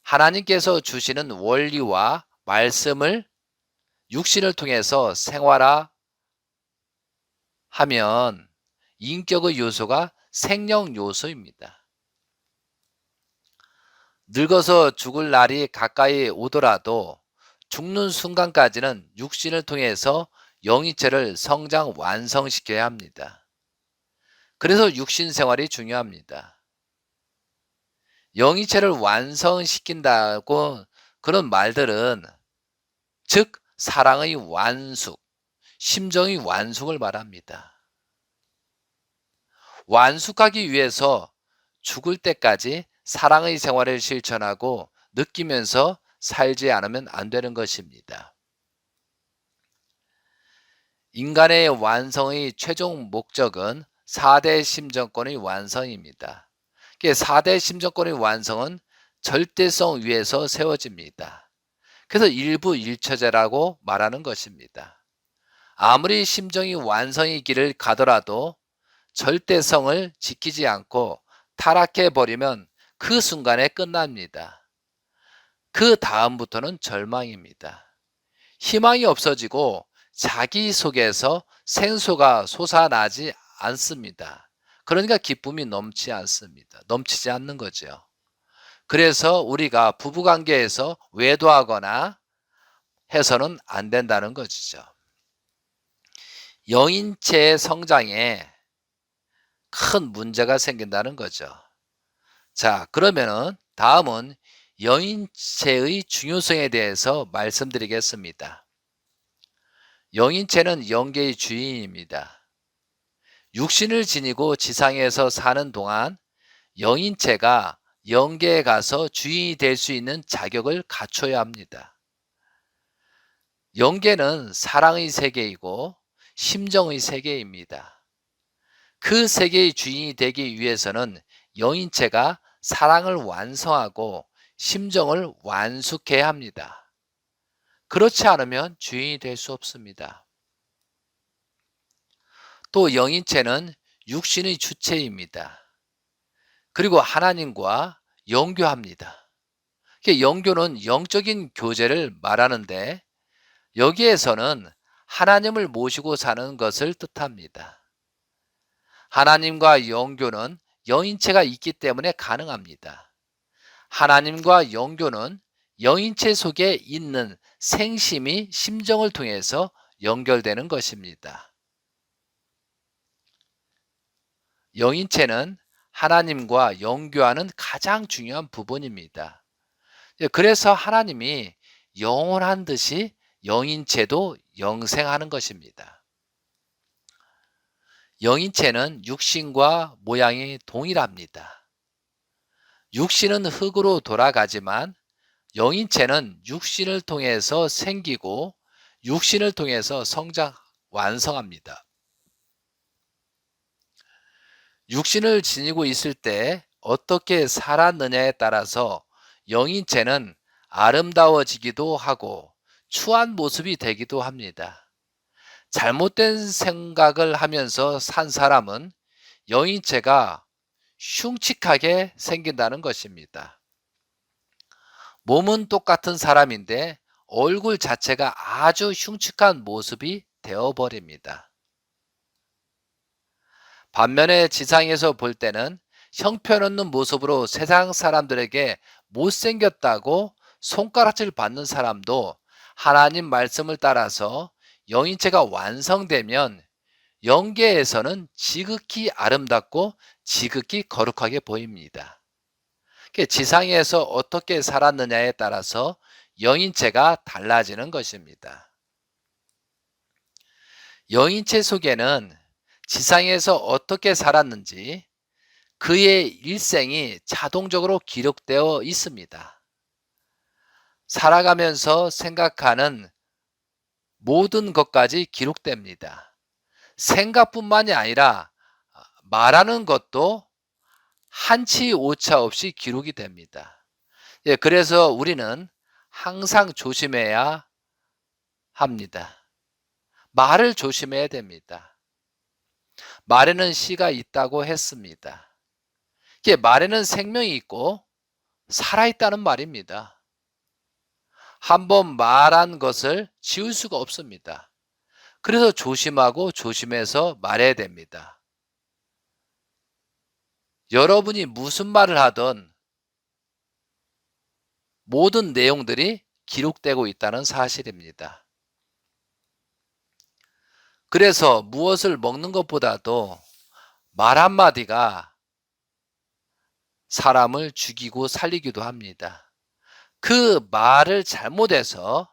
하나님께서 주시는 원리와 말씀을 육신을 통해서 생활화하면 인격의 요소가 생명 요소입니다. 늙어서 죽을 날이 가까이 오더라도 죽는 순간까지는 육신을 통해서 영인체를 성장 완성시켜야 합니다. 그래서 육신 생활이 중요합니다. 영인체를 완성시킨다고 그런 말들은 즉 사랑의 완숙, 심정의 완숙을 말합니다. 완숙하기 위해서 죽을 때까지 사랑의 생활을 실천하고 느끼면서 살지 않으면 안 되는 것입니다. 인간의 완성의 최종 목적은 4대 심정권의 완성입니다. 4대 심정권의 완성은 절대성 위에서 세워집니다. 그래서 일부일처제라고 말하는 것입니다. 아무리 심정이 완성의 길을 가더라도 절대성을 지키지 않고 타락해버리면 그 순간에 끝납니다. 그 다음부터는 절망입니다. 희망이 없어지고 자기 속에서 생소가 솟아나지 않습니다. 그러니까 기쁨이 넘치지 않는 거죠. 그래서 우리가 부부관계에서 외도하거나 해서는 안 된다는 것이죠. 영인체의 성장에 큰 문제가 생긴다는 거죠. 자, 그러면은 다음은 영인체의 중요성에 대해서 말씀드리겠습니다. 영인체는 영계의 주인입니다. 육신을 지니고 지상에서 사는 동안 영인체가 영계에 가서 주인이 될 수 있는 자격을 갖춰야 합니다. 영계는 사랑의 세계이고 심정의 세계입니다. 그 세계의 주인이 되기 위해서는 영인체가 사랑을 완성하고 심정을 완숙해야 합니다. 그렇지 않으면 주인이 될 수 없습니다. 또 영인체는 육신의 주체입니다. 그리고 하나님과 영교합니다. 영교는 영적인 교제를 말하는데 여기에서는 하나님을 모시고 사는 것을 뜻합니다. 하나님과 영교는 영인체가 있기 때문에 가능합니다. 하나님과 영교는 영인체 속에 있는 생심이 심정을 통해서 연결되는 것입니다. 영인체는 하나님과 영교하는 가장 중요한 부분입니다. 그래서 하나님이 영원한 듯이 영인체도 영생하는 것입니다. 영인체는 육신과 모양이 동일합니다. 육신은 흙으로 돌아가지만 영인체는 육신을 통해서 생기고 육신을 통해서 완성합니다. 육신을 지니고 있을 때 어떻게 살았느냐에 따라서 영인체는 아름다워지기도 하고 추한 모습이 되기도 합니다. 잘못된 생각을 하면서 산 사람은 영인체가 흉측하게 생긴다는 것입니다. 몸은 똑같은 사람인데 얼굴 자체가 아주 흉측한 모습이 되어버립니다. 반면에 지상에서 볼 때는 형편없는 모습으로 세상 사람들에게 못생겼다고 손가락질 받는 사람도 하나님 말씀을 따라서 영인체가 완성되면 영계에서는 지극히 아름답고 지극히 거룩하게 보입니다. 지상에서 어떻게 살았느냐에 따라서 영인체가 달라지는 것입니다. 영인체 속에는 지상에서 어떻게 살았는지 그의 일생이 자동적으로 기록되어 있습니다. 살아가면서 생각하는 모든 것까지 기록됩니다. 생각뿐만이 아니라 말하는 것도 한치 오차 없이 기록이 됩니다. 그래서 우리는 항상 조심해야 합니다. 말을 조심해야 됩니다. 말에는 씨가 있다고 했습니다. 말에는 생명이 있고 살아있다는 말입니다. 한번 말한 것을 지울 수가 없습니다. 그래서 조심하고 조심해서 말해야 됩니다. 여러분이 무슨 말을 하든 모든 내용들이 기록되고 있다는 사실입니다. 그래서 무엇을 먹는 것보다도 말 한마디가 사람을 죽이고 살리기도 합니다. 그 말을 잘못해서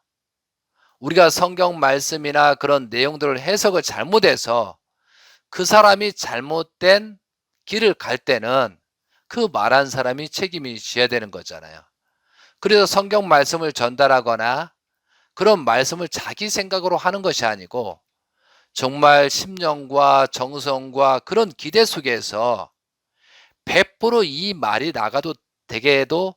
우리가 성경 말씀이나 그런 내용들을 해석을 잘못해서 그 사람이 잘못된 길을 갈 때는 그 말한 사람이 책임이 져야 되는 거잖아요. 그래서 성경 말씀을 전달하거나 그런 말씀을 자기 생각으로 하는 것이 아니고 정말 심령과 정성과 그런 기대 속에서 100% 이 말이 나가도 돼도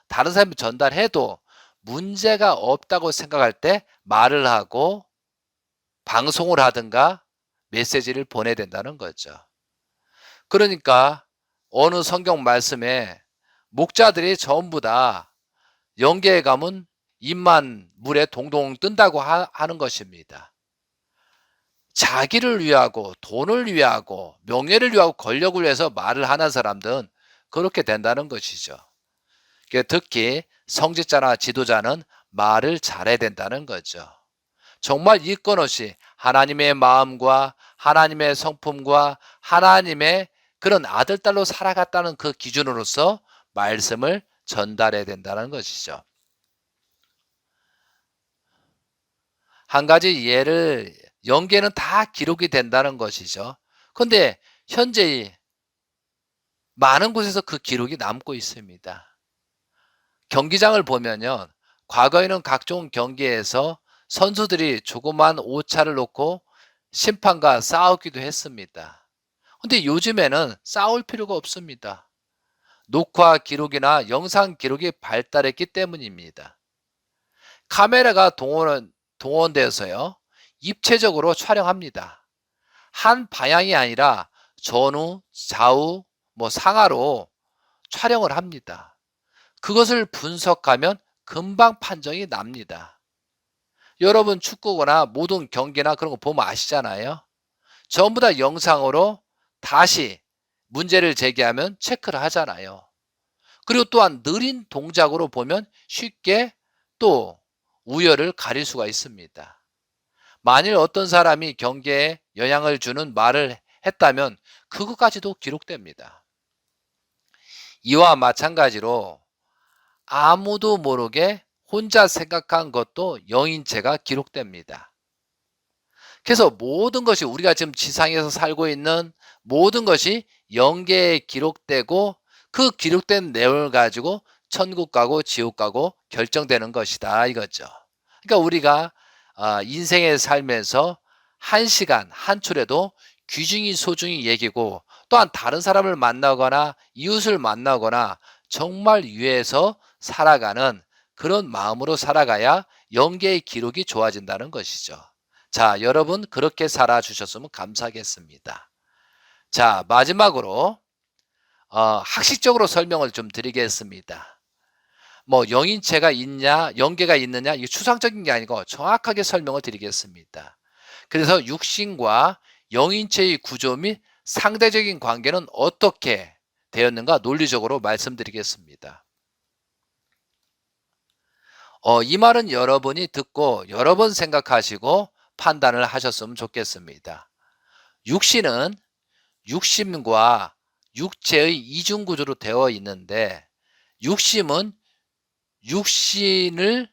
다른 사람이 전달해도 문제가 없다고 생각할 때 말을 하고 방송을 하든가 메시지를 보내야 된다는 거죠. 그러니까 어느 성경 말씀에 목자들이 전부 다 영계에 가면 입만 물에 동동 뜬다고 하는 것입니다. 자기를 위하고 돈을 위하고 명예를 위하고 권력을 위해서 말을 하는 사람들은 그렇게 된다는 것이죠. 특히 성직자나 지도자는 말을 잘해야 된다는 거죠. 정말 이건 없이 하나님의 마음과 하나님의 성품과 하나님의 그런 아들, 딸로 살아갔다는 그 기준으로서 말씀을 전달해야 된다는 것이죠. 한 가지 예를 영계는 다 기록이 된다는 것이죠. 그런데 현재 많은 곳에서 그 기록이 남고 있습니다. 경기장을 보면요. 과거에는 각종 경기에서 선수들이 조그만 오차를 놓고 심판과 싸우기도 했습니다. 근데 요즘에는 싸울 필요가 없습니다. 녹화 기록이나 영상 기록이 발달했기 때문입니다. 카메라가 동원되어서요, 입체적으로 촬영합니다. 한 방향이 아니라 전후, 좌우, 상하로 촬영을 합니다. 그것을 분석하면 금방 판정이 납니다. 여러분 축구나 모든 경기나 그런 거 보면 아시잖아요. 전부 다 영상으로 다시 문제를 제기하면 체크를 하잖아요. 그리고 또한 느린 동작으로 보면 쉽게 또 우열을 가릴 수가 있습니다. 만일 어떤 사람이 경기에 영향을 주는 말을 했다면 그것까지도 기록됩니다. 이와 마찬가지로 아무도 모르게 혼자 생각한 것도 영인체가 기록됩니다. 그래서 모든 것이, 우리가 지금 지상에서 살고 있는 모든 것이 영계에 기록되고 그 기록된 내용을 가지고 천국 가고 지옥 가고 결정되는 것이다 이거죠. 그러니까 우리가 인생에 살면서 한 시간 한 초라도 귀중히 소중히 여기고, 또한 다른 사람을 만나거나 이웃을 만나거나 정말 위해서 살아가는 그런 마음으로 살아가야 영계의 기록이 좋아진다는 것이죠. 자, 여러분 그렇게 살아주셨으면 감사하겠습니다. 자, 마지막으로 학식적으로 설명을 좀 드리겠습니다. 영인체가 있냐, 영계가 있느냐, 이게 추상적인 게 아니고 정확하게 설명을 드리겠습니다. 그래서 육신과 영인체의 구조 및 상대적인 관계는 어떻게 되었는가 논리적으로 말씀드리겠습니다. 이 말은 여러분이 듣고 여러 번 생각하시고 판단을 하셨으면 좋겠습니다. 육신은 육심과 육체의 이중 구조로 되어 있는데, 육심은 육신의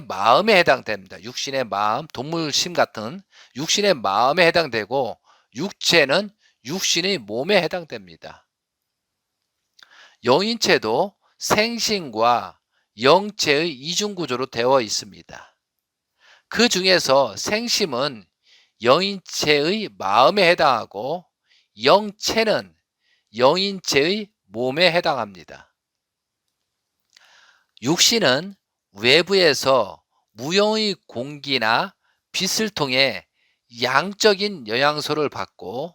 마음에 해당됩니다. 육신의 마음, 동물심 같은 육신의 마음에 해당되고, 육체는 육신의 몸에 해당됩니다. 영인체도 생신과 영체의 이중 구조로 되어 있습니다. 그 중에서 생심은 영인체의 마음에 해당하고, 영체는 영인체의 몸에 해당합니다. 육신은 외부에서 무형의 공기나 빛을 통해 양적인 영양소를 받고,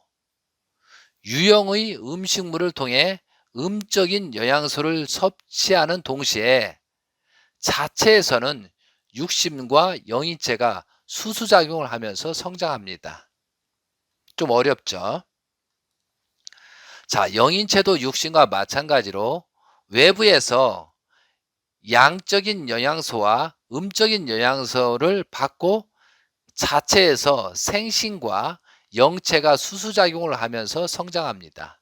유형의 음식물을 통해 음적인 영양소를 섭취하는 동시에 자체에서는 육신과 영인체가 수수작용을 하면서 성장합니다. 좀 어렵죠? 자, 영인체도 육신과 마찬가지로 외부에서 양적인 영양소와 음적인 영양소를 받고 자체에서 생신과 영체가 수수작용을 하면서 성장합니다.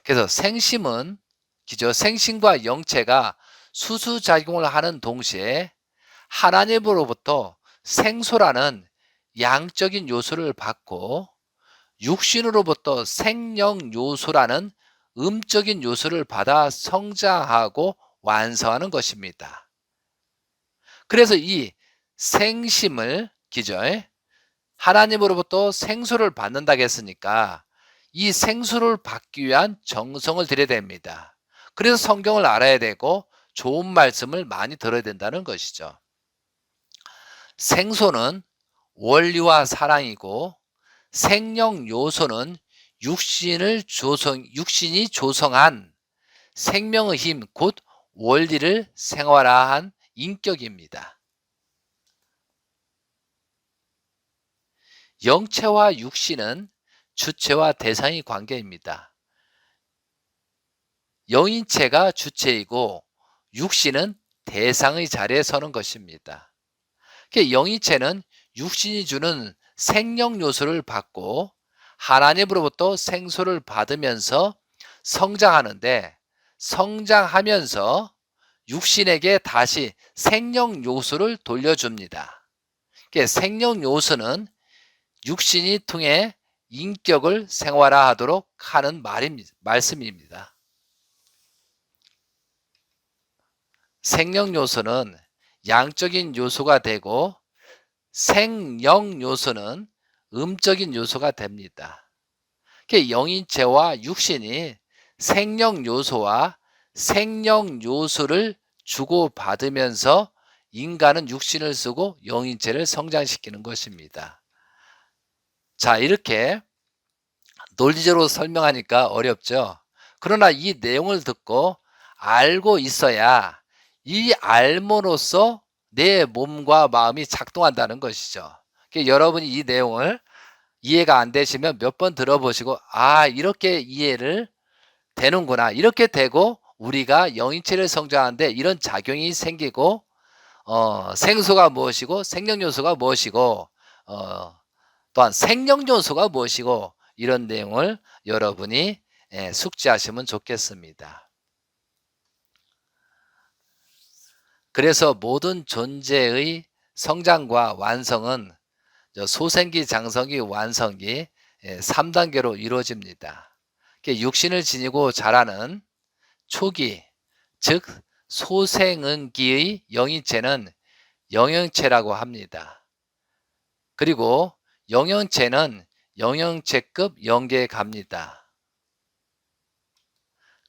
그래서 생신과 영체가 수수작용을 하는 동시에 하나님으로부터 생소라는 양적인 요소를 받고, 육신으로부터 생명 요소라는 음적인 요소를 받아 성장하고 완성하는 것입니다. 그래서 이 생심을 하나님으로부터 생수를 받는다고 했으니까 이 생수를 받기 위한 정성을 들여야 됩니다. 그래서 성경을 알아야 되고 좋은 말씀을 많이 들어야 된다는 것이죠. 생소는 원리와 사랑이고, 생명 요소는 육신이 조성한 생명의 힘, 곧 원리를 생활화한 인격입니다. 영체와 육신은 주체와 대상의 관계입니다. 영인체가 주체이고 육신은 대상의 자리에 서는 것입니다. 영인체는 육신이 주는 생명 요소를 받고 하나님으로부터 생수를 받으면서 성장하는데, 성장하면서 육신에게 다시 생명 요소를 돌려줍니다. 생명 요소는 육신이 통해 인격을 생활화하도록 하는 말씀입니다. 생명 요소는 양적인 요소가 되고, 생영 요소는 음적인 요소가 됩니다. 영인체와 육신이 생명 요소와 생명 요소를 주고받으면서 인간은 육신을 쓰고 영인체를 성장시키는 것입니다. 자, 이렇게 논리적으로 설명하니까 어렵죠. 그러나 이 내용을 듣고 알고 있어야 이 알므로써 내 몸과 마음이 작동한다는 것이죠. 여러분이 이 내용을 이해가 안 되시면 몇 번 들어보시고, 아, 이렇게 이해를 되는구나. 이렇게 되고 우리가 영인체를 성장하는데 이런 작용이 생기고, 생소가 무엇이고 생명요소가 무엇이고, 또한 생명요소가 무엇이고, 이런 내용을 여러분이 숙지하시면 좋겠습니다. 그래서 모든 존재의 성장과 완성은 소생기, 장성기, 완성기 3단계로 이루어집니다. 육신을 지니고 자라는 초기, 즉 소생은기의 영인체는 영영체라고 합니다. 그리고 영영체는 영영체급 영계에 갑니다.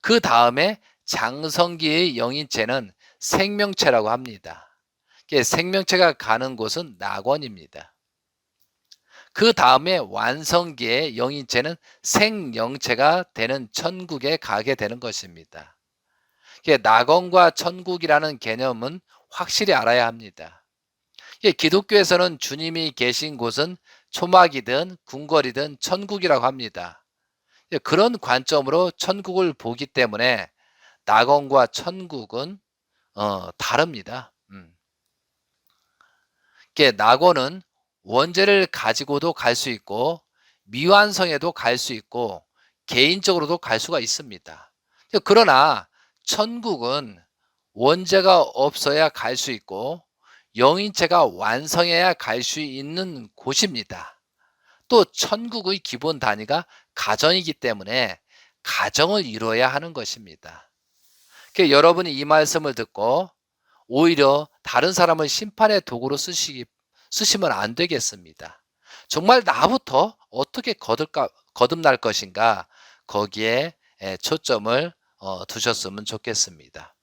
그 다음에 장성기의 영인체는 생명체라고 합니다. 생명체가 가는 곳은 낙원입니다. 그 다음에 완성기의 영인체는 생영체가 되는 천국에 가게 되는 것입니다. 낙원과 천국이라는 개념은 확실히 알아야 합니다. 기독교에서는 주님이 계신 곳은 초막이든 궁궐이든 천국이라고 합니다. 그런 관점으로 천국을 보기 때문에 낙원과 천국은 다릅니다. 낙원은 원죄를 가지고도 갈 수 있고 미완성에도 갈 수 있고 개인적으로도 갈 수가 있습니다. 그러나 천국은 원죄가 없어야 갈 수 있고 영인체가 완성해야 갈 수 있는 곳입니다. 또 천국의 기본 단위가 가정이기 때문에 가정을 이루어야 하는 것입니다. 여러분이 이 말씀을 듣고 오히려 다른 사람을 심판의 도구로 쓰시면 안 되겠습니다. 정말 나부터 어떻게 거듭날 것인가, 거기에 초점을 두셨으면 좋겠습니다.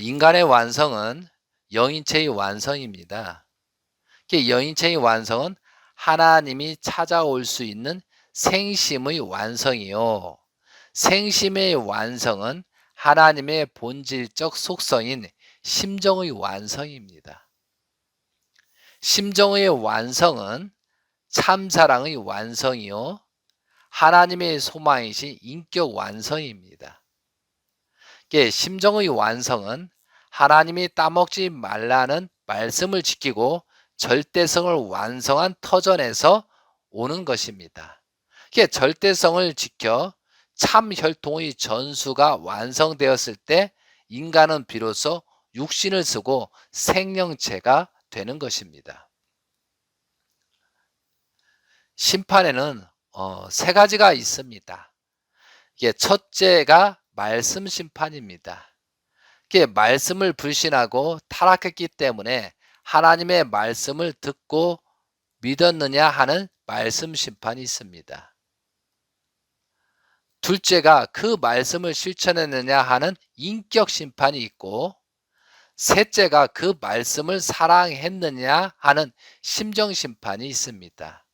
인간의 완성은 영인체의 완성입니다. 영인체의 완성은 하나님이 찾아올 수 있는 생심의 완성이요. 생심의 완성은 하나님의 본질적 속성인 심정의 완성입니다. 심정의 완성은 참사랑의 완성이요. 하나님의 소망이신 인격 완성입니다. 심정의 완성은 하나님이 따먹지 말라는 말씀을 지키고 절대성을 완성한 터전에서 오는 것입니다. 절대성을 지켜 참 혈통의 전수가 완성되었을 때 인간은 비로소 육신을 쓰고 생명체가 되는 것입니다. 심판에는 세 가지가 있습니다. 첫째가 말씀 심판입니다. 말씀을 불신하고 타락했기 때문에 하나님의 말씀을 듣고 믿었느냐 하는 말씀 심판이 있습니다. 둘째가 그 말씀을 실천했느냐 하는 인격 심판이 있고, 셋째가 그 말씀을 사랑했느냐 하는 심정 심판이 있습니다.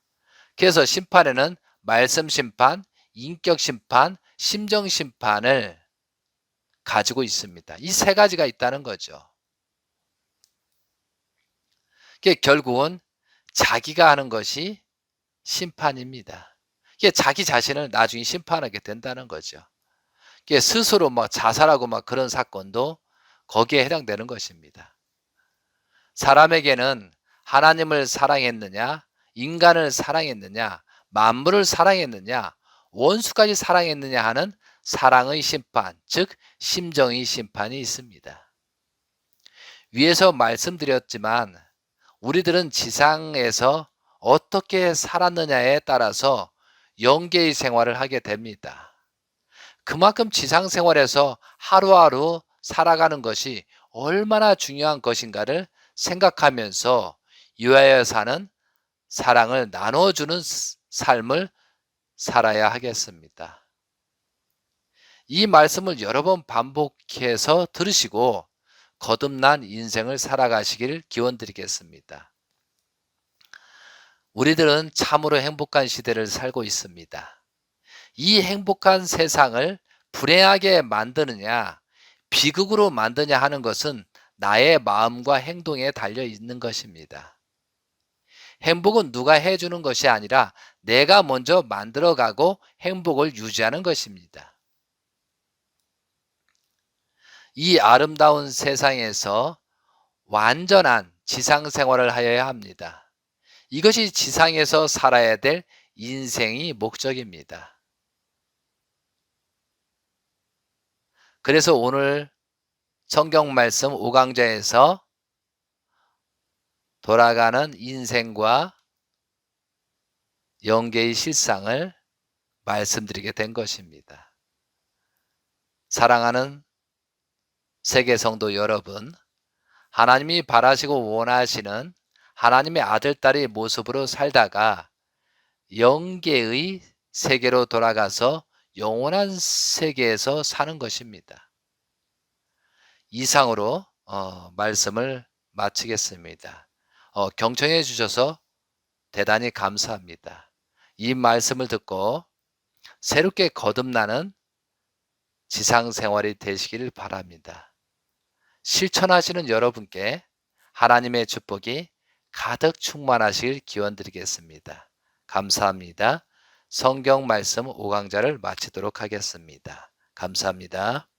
그래서 심판에는 말씀 심판, 인격 심판, 심정 심판을 가지고 있습니다. 이 세 가지가 있다는 거죠. 결국은 자기가 하는 것이 심판입니다. 자기 자신을 나중에 심판하게 된다는 거죠. 스스로 자살하고 그런 사건도 거기에 해당되는 것입니다. 사람에게는 하나님을 사랑했느냐, 인간을 사랑했느냐, 만물을 사랑했느냐, 원수까지 사랑했느냐 하는 사랑의 심판, 즉 심정의 심판이 있습니다. 위에서 말씀드렸지만 우리들은 지상에서 어떻게 살았느냐에 따라서 영계의 생활을 하게 됩니다. 그만큼 지상 생활에서 하루하루 살아가는 것이 얼마나 중요한 것인가를 생각하면서 유하여 사는 사랑을 나눠주는 삶을 살아야 하겠습니다. 이 말씀을 여러 번 반복해서 들으시고 거듭난 인생을 살아가시길 기원드리겠습니다. 우리들은 참으로 행복한 시대를 살고 있습니다. 이 행복한 세상을 불행하게 만드느냐, 비극으로 만드냐 하는 것은 나의 마음과 행동에 달려 있는 것입니다. 행복은 누가 해주는 것이 아니라 내가 먼저 만들어가고 행복을 유지하는 것입니다. 이 아름다운 세상에서 완전한 지상 생활을 하여야 합니다. 이것이 지상에서 살아야 될 인생의 목적입니다. 그래서 오늘 성경 말씀 5강좌에서 돌아가는 인생과 영계의 실상을 말씀드리게 된 것입니다. 사랑하는 세계 성도 여러분, 하나님이 바라시고 원하시는 하나님의 아들, 딸의 모습으로 살다가 영계의 세계로 돌아가서 영원한 세계에서 사는 것입니다. 이상으로 말씀을 마치겠습니다. 경청해 주셔서 대단히 감사합니다. 이 말씀을 듣고 새롭게 거듭나는 지상생활이 되시길 바랍니다. 실천하시는 여러분께 하나님의 축복이 가득 충만하시길 기원드리겠습니다. 감사합니다. 성경 말씀 5강좌를 마치도록 하겠습니다. 감사합니다.